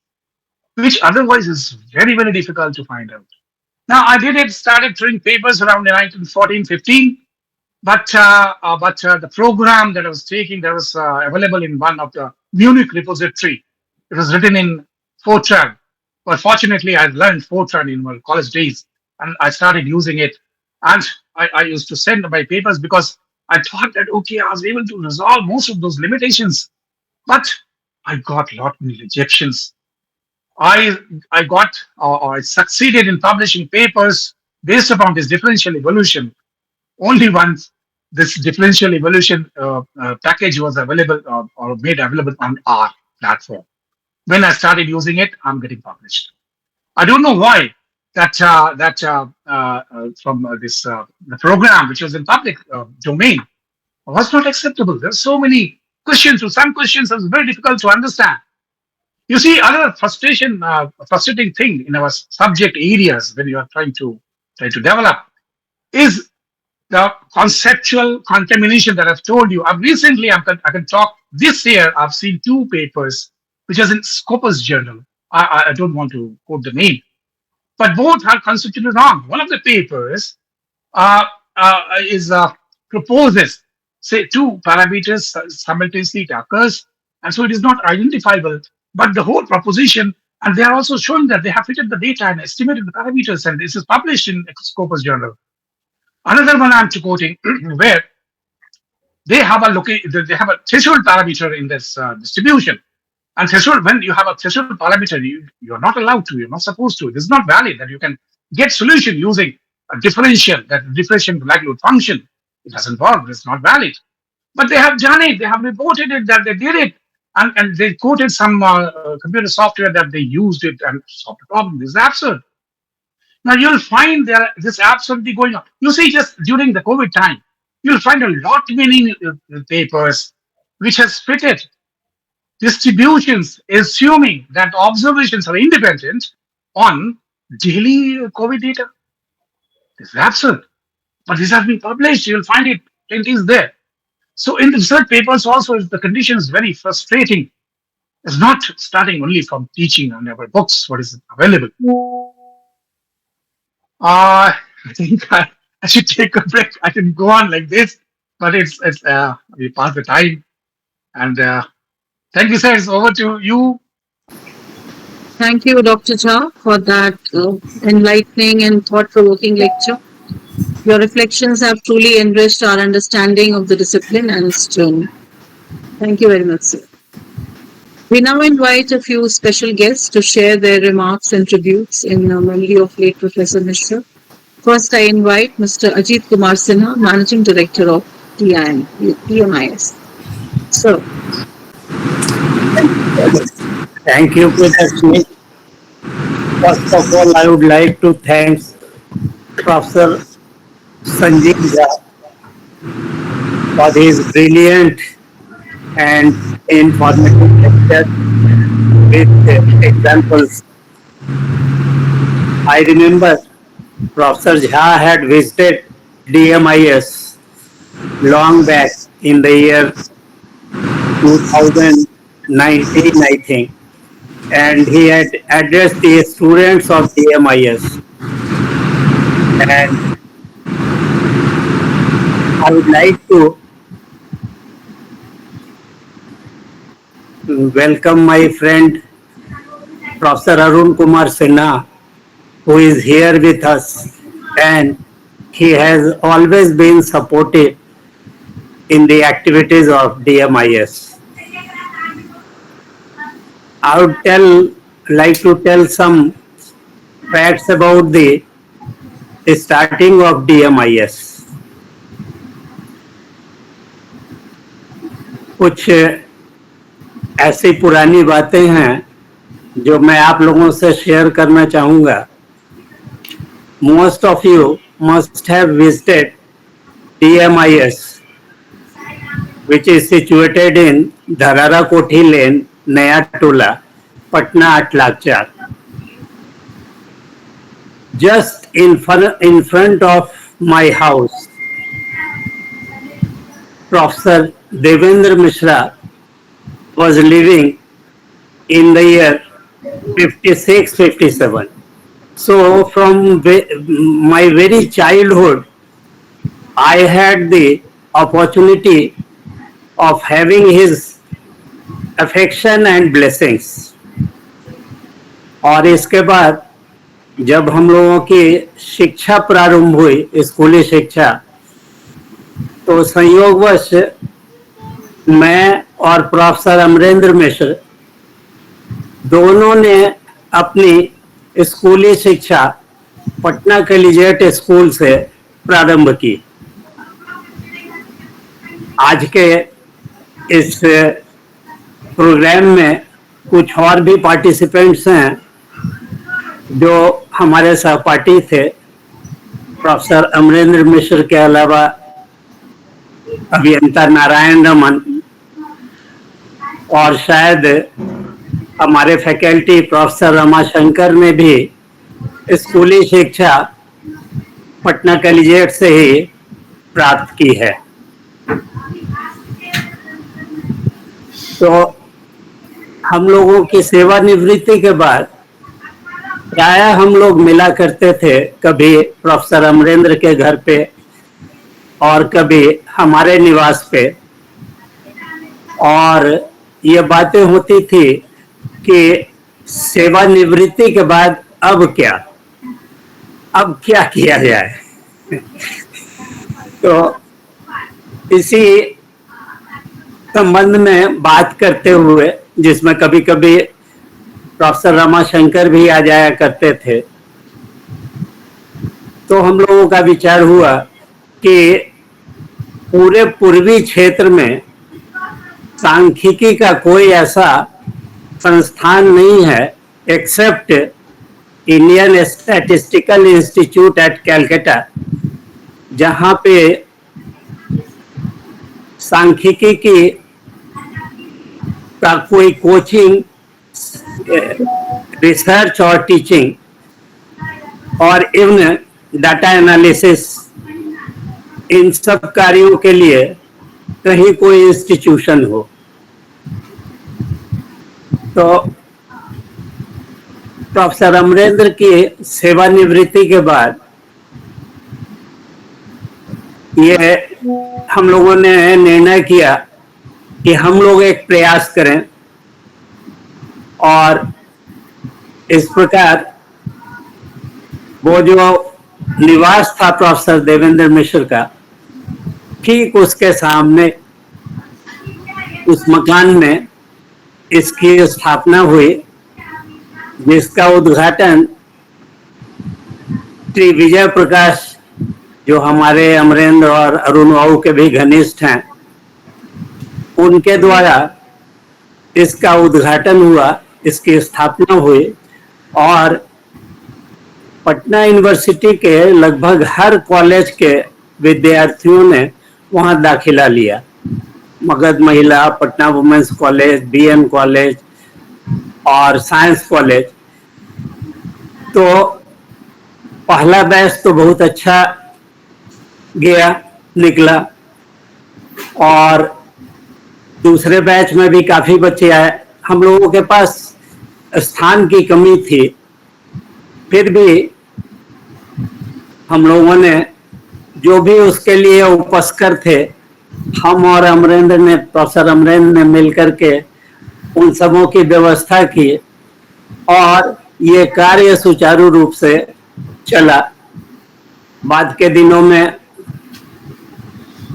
which otherwise is very, very difficult to find out. Now, I did it, started doing papers around 1914, 15, but the program that I was taking that was available in one of the Munich repository. It was written in Fortran, but fortunately, I learned Fortran in my college days, and I started using it. And I used to send my papers because I thought that okay, I was able to resolve most of those limitations, but I got a lot many rejections. I I got or I succeeded in publishing papers based upon this differential evolution only once this differential evolution package was available or made available on our platform. When I started using it, I'm getting published. I don't know why from this the program which was in public domain was not acceptable. There are so many questions. So some questions are very difficult to understand. You see, another frustrating thing in our subject areas when you are trying to develop. is the conceptual contamination that I've told you. I've recently, I can talk this year, I've seen two papers, which is in Scopus Journal. I don't want to quote the name, but both are conceptually wrong. One of the papers uh, is proposes, say, two parameters simultaneously occurs, and so it is not identifiable. But the whole proposition, and they are also showing that they have fitted the data and estimated the parameters, and this is published in Scopus Journal. Another one I'm quoting, where they have a threshold parameter in this distribution. And threshold, when you have a threshold parameter, you're not allowed to, you're not supposed to. This is not valid that you can get solution using a differential, that differential likelihood function. It doesn't work, it's not valid. But they have done it, they have reported it that they did it. And they quoted some computer software that they used it and solved the problem. This is absurd. Now you'll find there this absolutely going on. You see, just during the COVID time, you'll find a lot many papers which has fitted distributions, assuming that observations are independent on daily COVID data. This is absurd. But this has been published. You'll find it. It is there. So in the research papers also, the condition is very frustrating. It's not starting only from teaching on our books, what is available. I think I should take a break. I can go on like this, but it's we passed the time. And thank you, sir. It's over to you. Thank you, Dr. Jha, for that enlightening and thought-provoking lecture. Your reflections have truly enriched our understanding of the discipline and its journey. Thank you very much, sir. We now invite a few special guests to share their remarks and tributes in memory of late Professor Mishra. First, I invite Mr. Ajit Kumar Sinha, Managing Director of DMIS. Sir. Thank you, Prashni. First of all, I would like to thank Professor Sanjeeva for his brilliant and informative lecture with examples. I remember Professor Jha had visited DMIS long back in the year 2019, I think, and he had addressed the students of DMIS. And I would like to welcome my friend Professor Arun Kumar Sinha, who is here with us, and he has always been supportive in the activities of DMIS. I would like to tell some facts about the starting of DMIS. कुछ ऐसी पुरानी बातें हैं जो मैं आप लोगों से शेयर करना चाहूँगा. Most of you must have visited DMIS, which is situated in Dharara Kothi Lane, Naya Tola, Patna at Lakchar. Just in front of my house, Professor Devendra Mishra was living in the year 56-57. So from my very childhood, I had the opportunity of having his affection and blessings. और इसके बाद जब हम लोगों की शिक्षा प्रारंभ हुई, स्कूली शिक्षा, तो संयोगवश मैं और प्रोफेसर अमरेंद्र मिश्र दोनों ने अपनी स्कूली शिक्षा पटना कॉलेजिएट स्कूल से प्रारंभ की. आज के इस प्रोग्राम में कुछ और भी पार्टिसिपेंट्स हैं जो हमारे सहपाठी थे. प्रोफेसर अमरेंद्र मिश्र के अलावा अभियंता नारायण रमन और शायद हमारे फैकल्टी प्रोफेसर रमाशंकर ने भी स्कूली शिक्षा पटना कॉलेजिएट से ही प्राप्त की है। तो हम लोगों की सेवानिवृत्ति के बाद प्राय हम लोग मिला करते थे, कभी प्रोफेसर अमरेंद्र के घर पे और कभी हमारे निवास पे, और ये बातें होती थी कि सेवानिवृत्ति के बाद अब क्या किया जाए। तो इसी संबंध में बात करते हुए, जिसमें कभी कभी प्रोफेसर रमाशंकर भी आ जाया करते थे, तो हम लोगों का विचार हुआ कि पूरे पूर्वी क्षेत्र में सांख्यिकी का कोई ऐसा संस्थान नहीं है except Indian statistical institute at Calcutta, जहां पे सांख्यिकी की का कोई कोचिंग, रिसर्च और टीचिंग और इवन डाटा एनालिसिस, इन सब कार्यों के लिए कहीं कोई इंस्टीट्यूशन हो। तो प्रोफेसर अमरेंद्र की सेवानिवृत्ति के बाद ये हम लोगों ने निर्णय किया कि हम लोग एक प्रयास करें, और इस प्रकार वो जो निवास था प्रोफेसर देवेंद्र मिश्र का, ठीक उसके सामने उस मकान में इसकी स्थापना हुई, जिसका उद्घाटन श्री विजय प्रकाश, जो हमारे अमरेंद्र और अरुण बाबू के भी घनिष्ठ हैं, उनके द्वारा इसका उद्घाटन हुआ, इसकी स्थापना हुई, और पटना यूनिवर्सिटी के लगभग हर कॉलेज के विद्यार्थियों ने वहां दाखिला लिया। Magadh Mahila, Patna women's college, BN college और साइंस कॉलेज। तो पहला बैच तो बहुत अच्छा गया, निकला, और दूसरे बैच में भी काफी बच्चे आए। हम लोगों के पास स्थान की कमी थी, फिर भी हम लोगों ने जो भी उसके लिए उपस्कर थे, हम और अमरेंद्र ने, प्रोफेसर अमरेंद्र ने मिलकर के उन सबों की व्यवस्था की, और ये कार्य सुचारू रूप से चला। बाद के दिनों में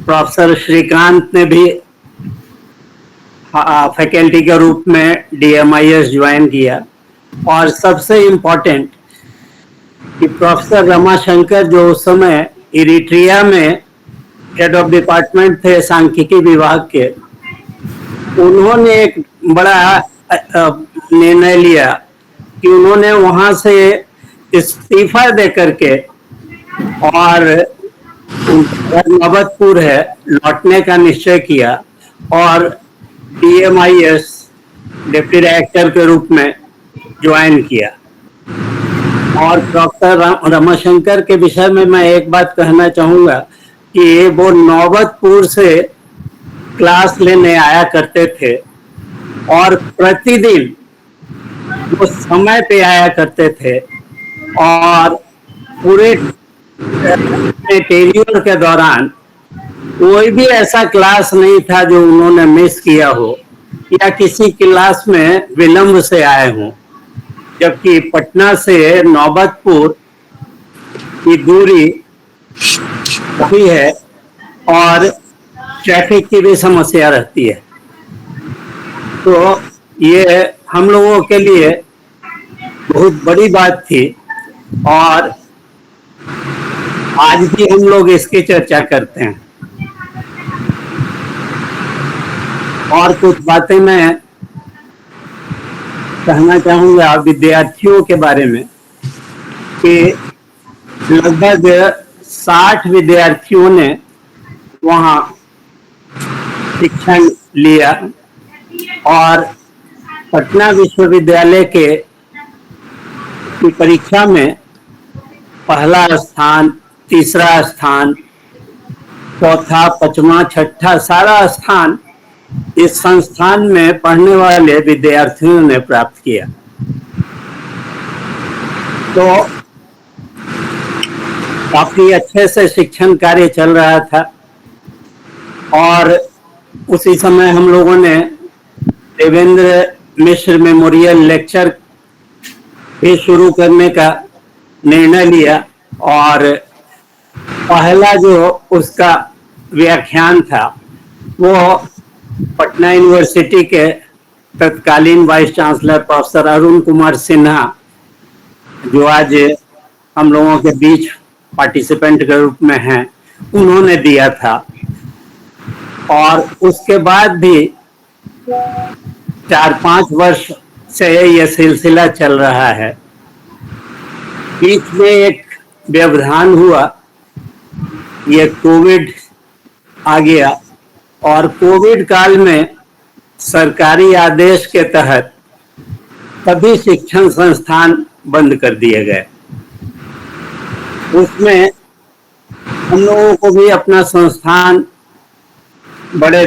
प्रोफेसर श्रीकांत ने भी फैकल्टी के रूप में DMIS ज्वाइन किया, और सबसे इम्पोर्टेंट कि प्रोफेसर रमाशंकर, जो उस समय इरिट्रिया में हेड ऑफ डिपार्टमेंट थे सांख्यिकी विभाग के, उन्होंने एक बड़ा निर्णय लिया कि उन्होंने वहां से इस्तीफा दे करके और नवतपुर है लौटने का निश्चय किया, और DMIS डिप्टी डायरेक्टर के रूप में ज्वाइन किया। और प्रोफेसर रमाशंकर के विषय में मैं एक बात कहना चाहूंगा कि वो नौबतपुर से क्लास लेने आया करते थे, और प्रतिदिन वो समय पे आया करते थे, और पूरे टेन्योर के दौरान कोई भी ऐसा क्लास नहीं था जो उन्होंने मिस किया हो या किसी क्लास में विलंब से आए हों। जबकि पटना से नौबतपुर की दूरी काफी है, और ट्रैफिक की भी समस्या रहती है। तो ये हम लोगों के लिए बहुत बड़ी बात थी, और आज भी हम लोग इसकी चर्चा करते हैं। और कुछ बातें मैं कहना चाहूंगा विद्यार्थियों के बारे में कि लगभग 60 विद्यार्थियों ने वहाँ शिक्षण लिया, और पटना विश्वविद्यालय की परीक्षा में पहला स्थान तीसरा स्थान, चौथा, पांचवा, छठा, सारा स्थान इस संस्थान में पढ़ने वाले विद्यार्थियों ने प्राप्त किया। तो काफी अच्छे से शिक्षण कार्य चल रहा था और उसी समय हम लोगों ने देवेंद्र मिश्र मेमोरियल लेक्चर भी शुरू करने का निर्णय लिया और पहला जो उसका व्याख्यान था वो पटना यूनिवर्सिटी के तत्कालीन vice chancellor professor Arun Kumar Sinha, जो आज हम लोगों के बीच पार्टिसिपेंट के रूप में हैं, उन्होंने दिया था। और उसके बाद भी 4-5 वर्ष से यह सिलसिला चल रहा है। बीच में एक व्यवधान हुआ, ये कोविड आ गया और कोविड काल में सरकारी आदेश के तहत सभी शिक्षण संस्थान बंद कर दिए गए। उसमें हम लोगों को भी अपना संस्थान बड़े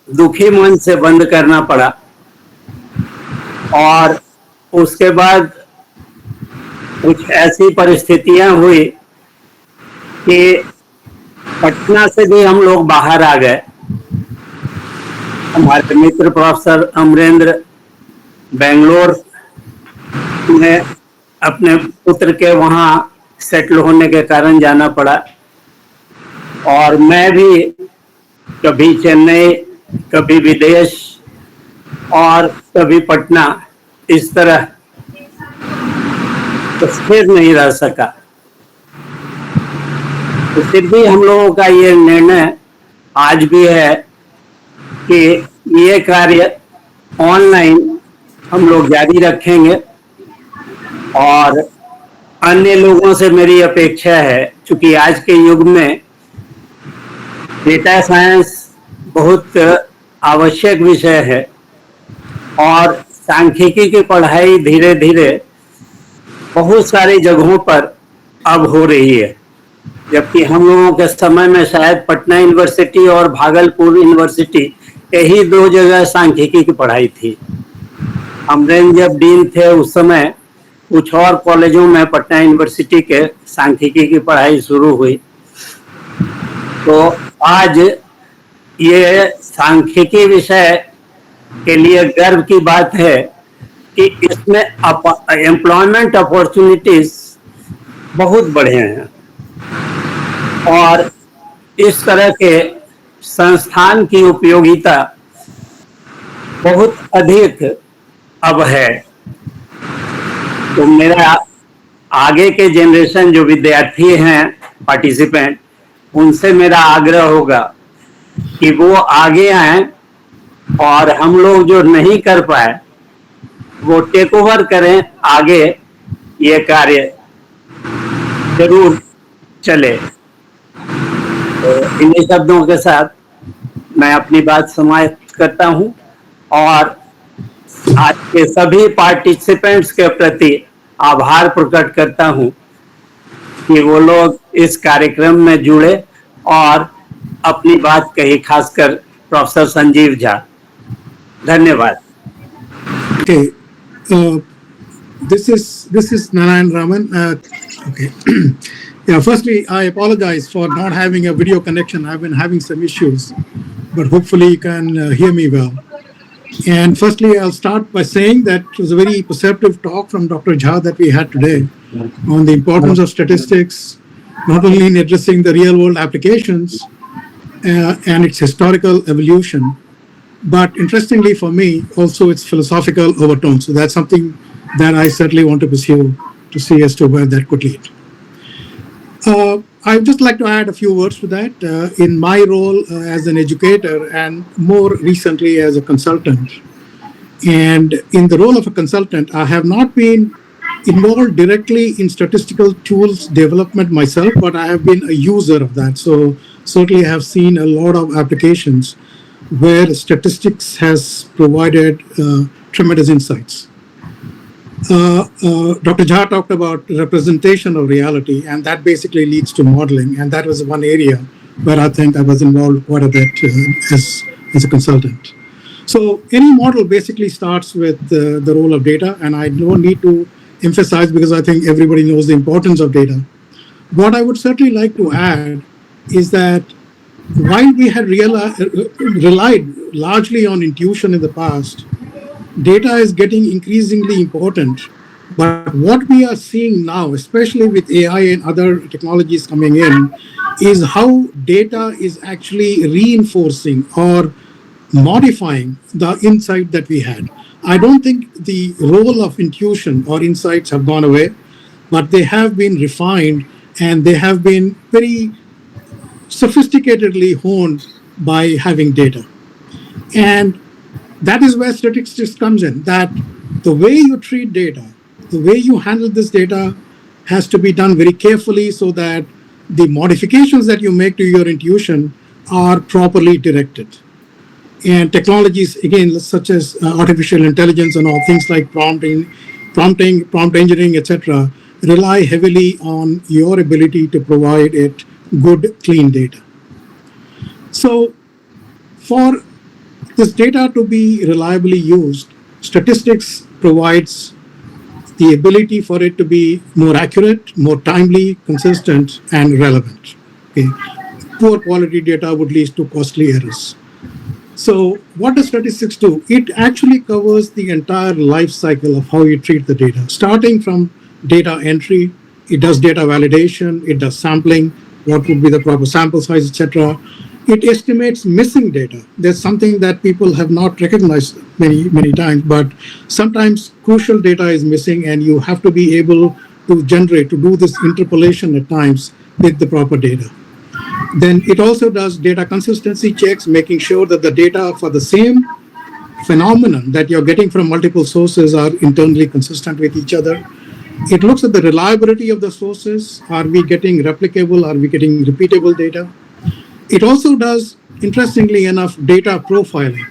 दुखी मन से बंद करना पड़ा और उसके बाद कुछ ऐसी परिस्थितियां हुई कि पटना से भी हम लोग बाहर आ गए। हमारे मित्र प्रोफेसर अमरेंद्र बेंगलोर में अपने पुत्र के वहाँ सेटल होने के कारण जाना पड़ा और मैं भी कभी चेन्नई, कभी विदेश और कभी पटना, इस तरह तो स्थिर नहीं रह सका। तो फिर भी हम लोगों का ये निर्णय आज भी है कि ये कार्य ऑनलाइन हम लोग जारी रखेंगे और अन्य लोगों से मेरी अपेक्षा है, चूंकि आज के युग में डेटा साइंस बहुत आवश्यक विषय है और सांख्यिकी की पढ़ाई धीरे धीरे बहुत सारी जगहों पर अब हो रही है, जबकि हम लोगों के समय में शायद पटना यूनिवर्सिटी और भागलपुर यूनिवर्सिटी यही 2 जगह सांख्यिकी की पढ़ाई थी। अमरेंद्र जब डीन थे उस समय कुछ और कॉलेजों में पटना यूनिवर्सिटी के सांख्यिकी की पढ़ाई शुरू हुई। तो आज ये सांख्यिकी विषय के लिए गर्व की बात है कि इसमें एम्प्लॉयमेंट अपॉर्चुनिटीज बहुत बढ़े हैं और इस तरह के संस्थान की उपयोगिता बहुत अधिक अब है। तो मेरा आगे के जनरेशन जो विद्यार्थी हैं, पार्टिसिपेंट, उनसे मेरा आग्रह होगा कि वो आगे आएं और हम लोग जो नहीं कर पाए वो टेक ओवर करें, आगे ये कार्य जरूर चले। तो इन्हीं शब्दों के साथ मैं अपनी बात समाप्त करता हूं और आज के सभी पार्टिसिपेंट्स के प्रति आभार प्रकट करता हूं कि वो लोग इस कार्यक्रम में जुड़े और अपनी बात कही, खासकर प्रोफेसर संजीव झा। धन्यवाद। Okay, this is Narayan Raman. Okay, yeah. Firstly, I apologize for not having a video connection. I've been having some issues, but hopefully you can hear me well. And firstly, I'll start by saying that it was a very perceptive talk from Dr. Jha that we had today on the importance of statistics, not only in addressing the real-world applications and its historical evolution, but interestingly for me, also its philosophical overtones. So that's something that I certainly want to pursue to see as to where that could lead. I'd just like to add a few words to that. In my role as an educator and more recently as a consultant, and in the role of a consultant, I have not been involved directly in statistical tools development myself, but I have been a user of that. So certainly I have seen a lot of applications where statistics has provided tremendous insights. Dr. Jha talked about representation of reality, and that basically leads to modeling. And that was one area where I think I was involved quite a bit as a consultant. So any model basically starts with the role of data, and I don't need to emphasize because I think everybody knows the importance of data. What I would certainly like to add is that while we had relied largely on intuition in the past, data is getting increasingly important. But what we are seeing now, especially with AI and other technologies coming in, is how data is actually reinforcing or modifying the insight that we had. I don't think the role of intuition or insights have gone away, but they have been refined and they have been very sophisticatedly honed by having data. And that is where statistics comes in, that the way you treat data, the way you handle this data has to be done very carefully so that the modifications that you make to your intuition are properly directed. And technologies, again, such as artificial intelligence and all things like prompt engineering, etc., rely heavily on your ability to provide it good, clean data. So for this data to be reliably used, statistics provides the ability for it to be more accurate, more timely, consistent, and relevant. Okay. Poor quality data would lead to costly errors. So what does statistics do? It actually covers the entire life cycle of how you treat the data, starting from data entry. It does data validation, it does sampling, what would be the proper sample size, etc. It estimates missing data. There's something that people have not recognized many times, but sometimes crucial data is missing and you have to be able to do this interpolation at times with the proper data. Then it also does data consistency checks, making sure that the data for the same phenomenon that you're getting from multiple sources are internally consistent with each other. It looks at the reliability of the sources. Are we getting replicable? Are we getting repeatable data? It also does, interestingly enough, data profiling,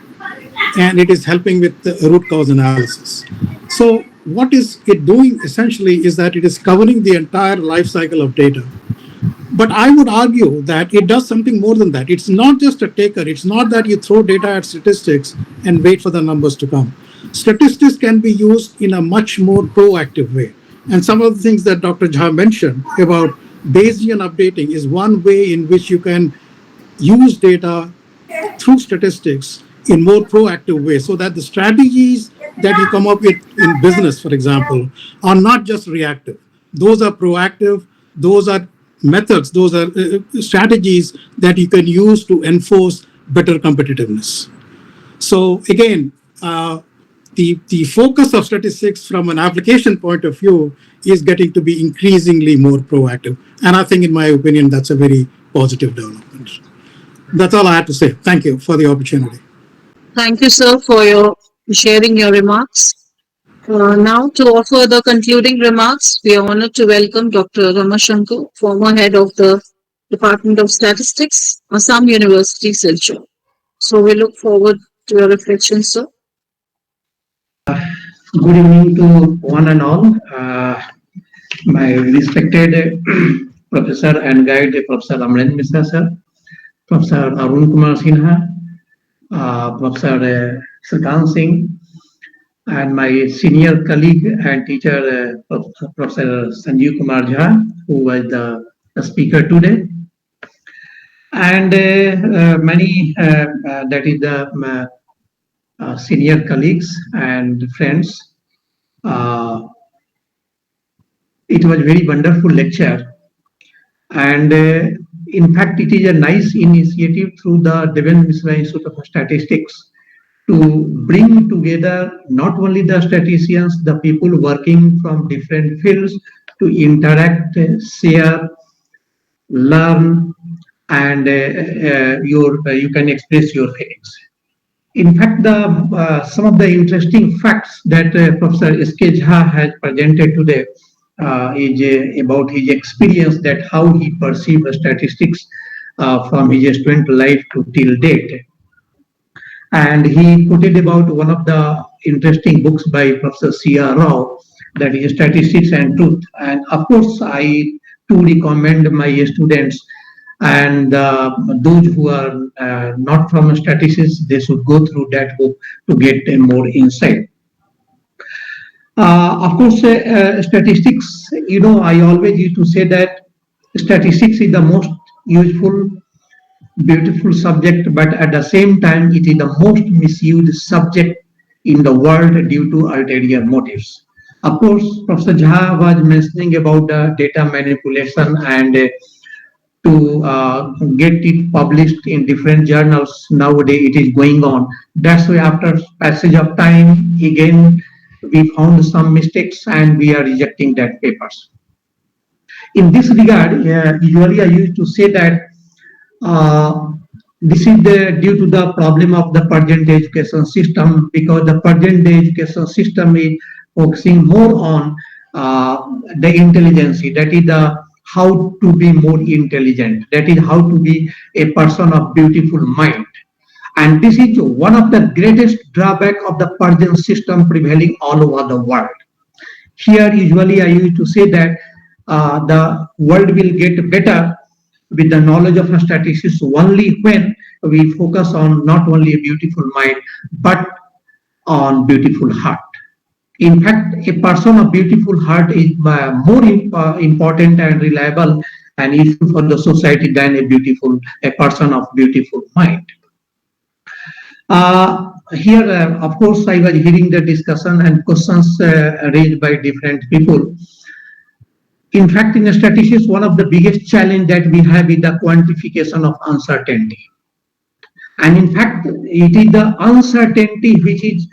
and it is helping with the root cause analysis. So what is it doing essentially is that it is covering the entire life cycle of data. But I would argue that it does something more than that. It's not just a taker. It's not that you throw data at statistics and wait for the numbers to come. Statistics can be used in a much more proactive way. And some of the things that Dr. Jha mentioned about Bayesian updating is one way in which you can use data through statistics in more proactive ways so that the strategies that you come up with in business, for example, are not just reactive. Those are proactive. Those are methods, those are strategies that you can use to enforce better competitiveness. So again, the focus of statistics from an application point of view is getting to be increasingly more proactive. And I think, in my opinion, that's a very positive development. That's all I had to say. Thank you for the opportunity. Thank you, sir, for sharing your remarks. Now, to offer the concluding remarks, we are honored to welcome Dr. Ramashankar, former head of the Department of Statistics, Assam University, Silchar. So we look forward to your reflections, sir. Good evening to one and all. My respected Professor and Guide, Professor Amarendra Mishra, sir, Professor Arun Kumar Sinha, Professor Sirkan Singh, and my senior colleague and teacher, Professor Sanjeeva Kumar Jha, who was the speaker today, and many, that is the senior colleagues and friends. It was a very wonderful lecture, and in fact, it is a nice initiative through the Devendra Mishra Institute of Statistics to bring together not only the statisticians, the people working from different fields to interact, share, learn, and you can express your feelings. In fact, some of the interesting facts that Professor S.K. Jha has presented today is about his experience, that how he perceived statistics from his student life to till date. And he put it about one of the interesting books by Professor C.R. Rao, that is statistics and truth. And of course, I too recommend my students and those who are not from statistics, they should go through that book to get a more insight. Of course, statistics, I always used to say that statistics is the most useful, beautiful subject, but at the same time, it is the most misused subject in the world due to ulterior motives. Of course, Professor Jha was mentioning about the data manipulation and to get it published in different journals. Nowadays, it is going on. That's why after passage of time, again, we found some mistakes and we are rejecting that papers. In this regard, usually I used to say that uh, this is due to the problem of the present education system, because the present education system is focusing more on the intelligence, that is the how to be more intelligent, that is how to be a person of beautiful mind. And this is one of the greatest drawback of the present system prevailing all over the world. Here, usually, I used to say that the world will get better with the knowledge of statistics only when we focus on not only a beautiful mind but on beautiful heart. In fact, a person of beautiful heart is more important and reliable and useful for the society than a person of beautiful mind. Here, of course, I was hearing the discussion and questions raised by different people. In fact, in statistics, one of the biggest challenge that we have is the quantification of uncertainty. And in fact, it is the uncertainty which is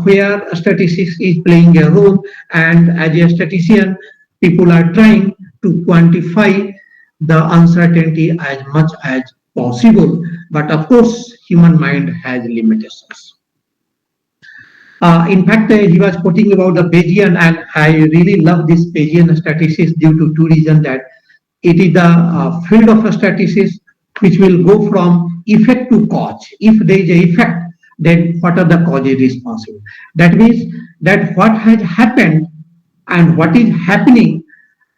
where statistics is playing a role. And as a statistician, people are trying to quantify the uncertainty as much as possible. But of course, human mind has limitations. In fact, he was quoting about the Bayesian, and I really love this Bayesian statistics due to two reasons: that it is the field of statistics which will go from effect to cause. If there is a effect, then what are the causes responsible? That means that what has happened and what is happening.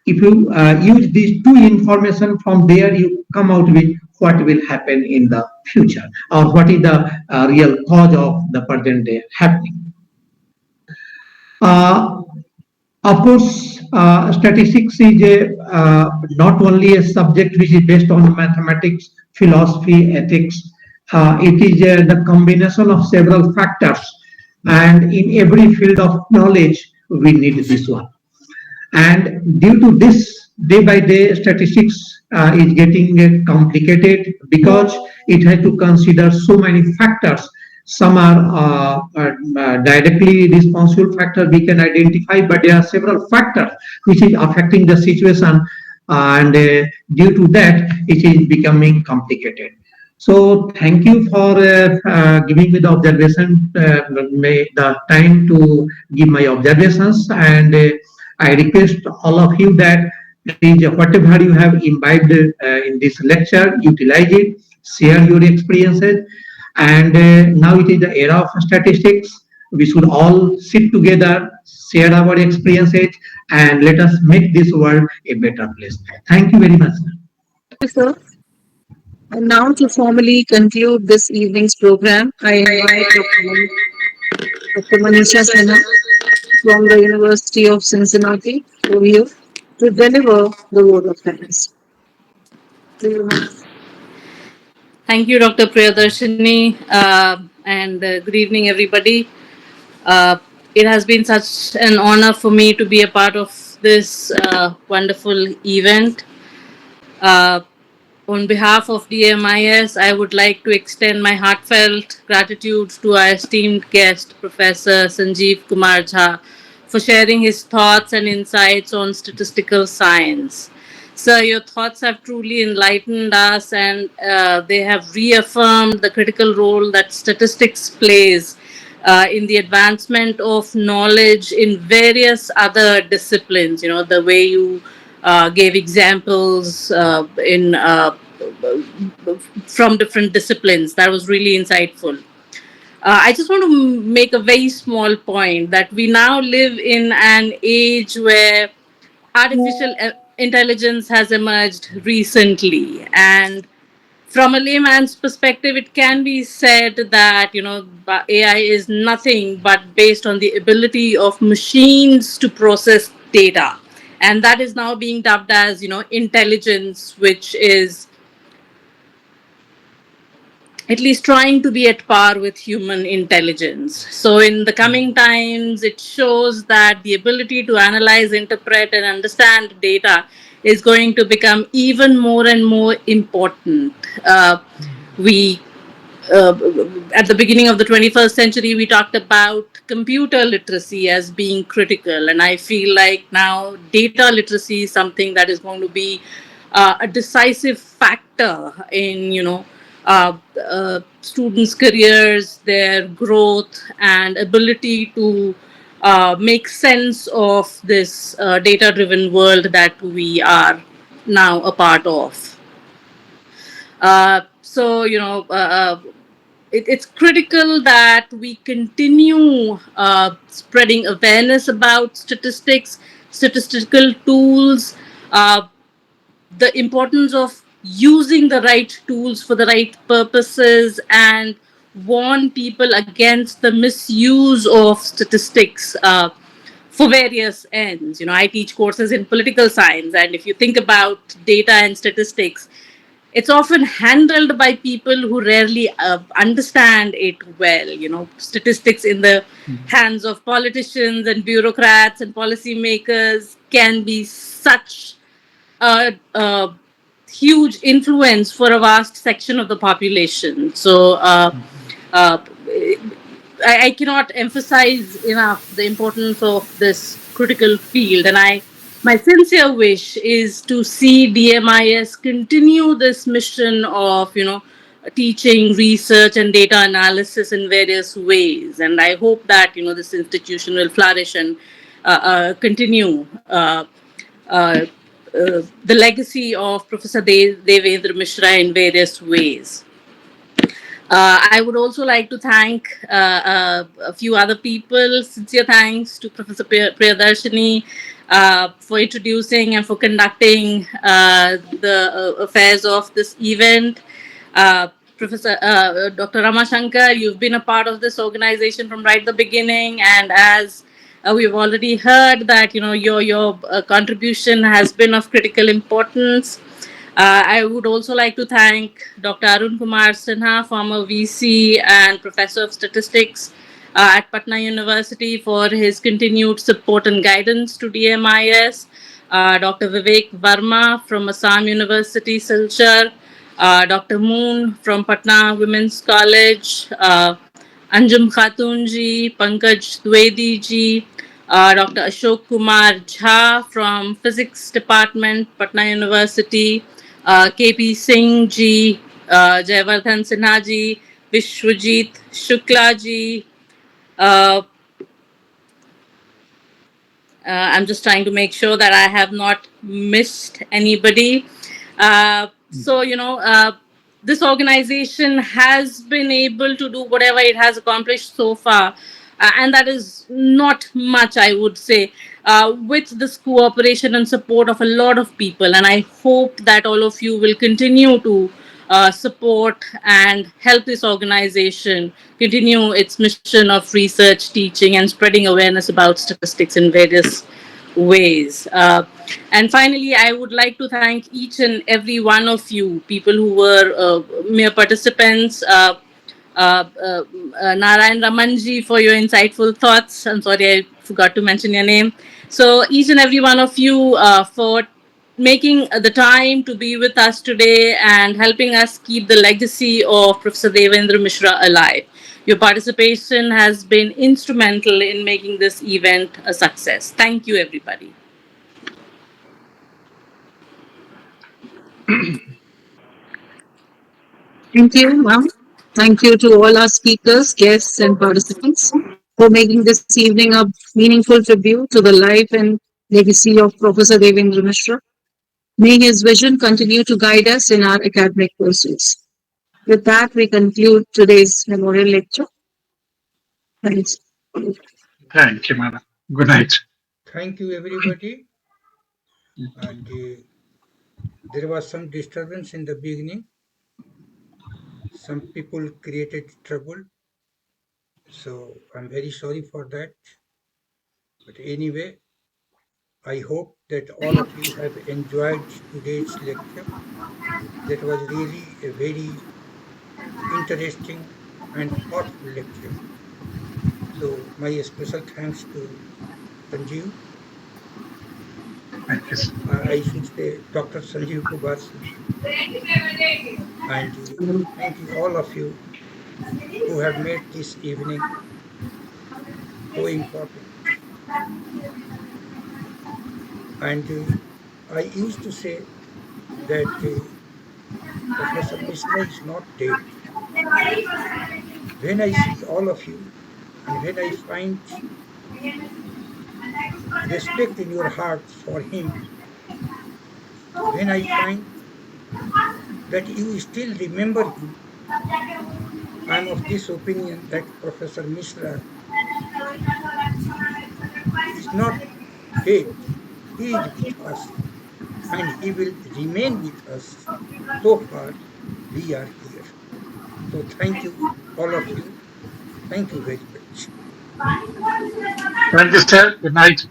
If you use these two information, from there you come out with what will happen in the future, or what is the real cause of the present day happening. Uh, of course, statistics is not only a subject which is based on mathematics, philosophy, ethics. It is the combination of several factors, and in every field of knowledge, we need this one. And due to this, day by day, statistics is getting complicated because it has to consider so many factors. Some are directly responsible factors we can identify, but there are several factors which is affecting the situation, and due to that, it is becoming complicated. So thank you for giving me the observation, the time to give my observations, and I request all of you that please, whatever you have imbibed in this lecture, utilize it, share your experiences. And now it is the era of statistics. We should all sit together, share our experiences, and let us make this world a better place. Thank you very much. Thank you, sir. And now to formally conclude this evening's program, I invite Dr. Manisha Sinha from the University of Cincinnati over here to deliver the word of thanks. Thank you, Dr. Priyadarshini, and good evening, everybody. It has been such an honor for me to be a part of this wonderful event. Uh, on behalf of DMIS, I would like to extend my heartfelt gratitude to our esteemed guest, Professor Sanjeeva Kumar Jha, for sharing his thoughts and insights on statistical science. Sir, your thoughts have truly enlightened us, and they have reaffirmed the critical role that statistics plays in the advancement of knowledge in various other disciplines. You know, the way you gave examples from different disciplines. That was really insightful. I just want to make a very small point that we now live in an age where artificial intelligence has emerged recently, and from a layman's perspective, it can be said that AI is nothing but based on the ability of machines to process data, and that is now being dubbed as intelligence, which is at least trying to be at par with human intelligence. So, in the coming times, it shows that the ability to analyze, interpret, and understand data is going to become even more and more important. We uh, at the beginning of the 21st century, we talked about computer literacy as being critical. And I feel like now data literacy is something that is going to be a decisive factor in, students' careers, their growth, and ability to make sense of this data driven world that we are now a part of. So, it's critical that we continue spreading awareness about statistics, statistical tools, uh, the importance of using the right tools for the right purposes, and warn people against the misuse of statistics for various ends. I teach courses in political science, and if you think about data and statistics, it's often handled by people who rarely understand it well. Statistics in the hands of politicians and bureaucrats and policymakers can be such a huge influence for a vast section of the population. So, uh, I cannot emphasize enough the importance of this critical field, and my sincere wish is to see DMIS continue this mission of teaching, research, and data analysis in various ways. And I hope that this institution will flourish and continue the legacy of Professor Devendra Mishra in various ways. I would also like to thank a few other people. Sincere thanks to Professor Priyadarshini for introducing and for conducting the affairs of this event. Professor Dr. Ramashankar, you've been a part of this organization from right the beginning, and as we've already heard that your contribution has been of critical importance. I would also like to thank Dr. Arun Kumar Sinha, former VC and Professor of Statistics at Patna University, for his continued support and guidance to DMIS. Dr. Vivek Verma from Assam University, Silchar. Dr. Moon from Patna Women's College. Anjum Khatunji, Pankaj Dwivedi ji, Dr. Ashok Kumar Jha from Physics Department, Patna University, KP Singh ji, Jayavardhan Sinha ji, Vishwajit Shukla ji. I'm just trying to make sure that I have not missed anybody. So, this organization has been able to do whatever it has accomplished so far. And that is not much, I would say, with this cooperation and support of a lot of people. And I hope that all of you will continue to support and help this organization continue its mission of research, teaching, and spreading awareness about statistics in various ways. And finally, I would like to thank each and every one of you, people who were mere participants. Narayan Ramanji, for your insightful thoughts. I'm sorry, I forgot to mention your name. So, each and every one of you for making the time to be with us today and helping us keep the legacy of Professor Devendra Mishra alive. Your participation has been instrumental in making this event a success. Thank you, everybody. Thank you, ma'am. Thank you to all our speakers, guests, and participants for making this evening a meaningful tribute to the life and legacy of Professor Devendra Mishra. May his vision continue to guide us in our academic pursuits. With that, we conclude today's memorial lecture. Thanks. Thank you, madam. Good night. Thank you, everybody. And there was some disturbance in the beginning. Some people created trouble. So I'm very sorry for that. But anyway, I hope that all of you have enjoyed today's lecture. That was really a very interesting and thoughtful lecture. So my special thanks to Sanjeev. Thank you. I should say Dr. Sanjeev Kumar Jha. And thank you all of you who have made this evening so important. And I used to say that Professor Mishra is not dead. When I see all of you and when I find respect in your hearts for him, when I find that you still remember him, I am of this opinion that Professor Mishra is not dead. He is with us and he will remain with us so far we are here. So thank you, all of you. Thank you very much. Thank you, sir. Good night.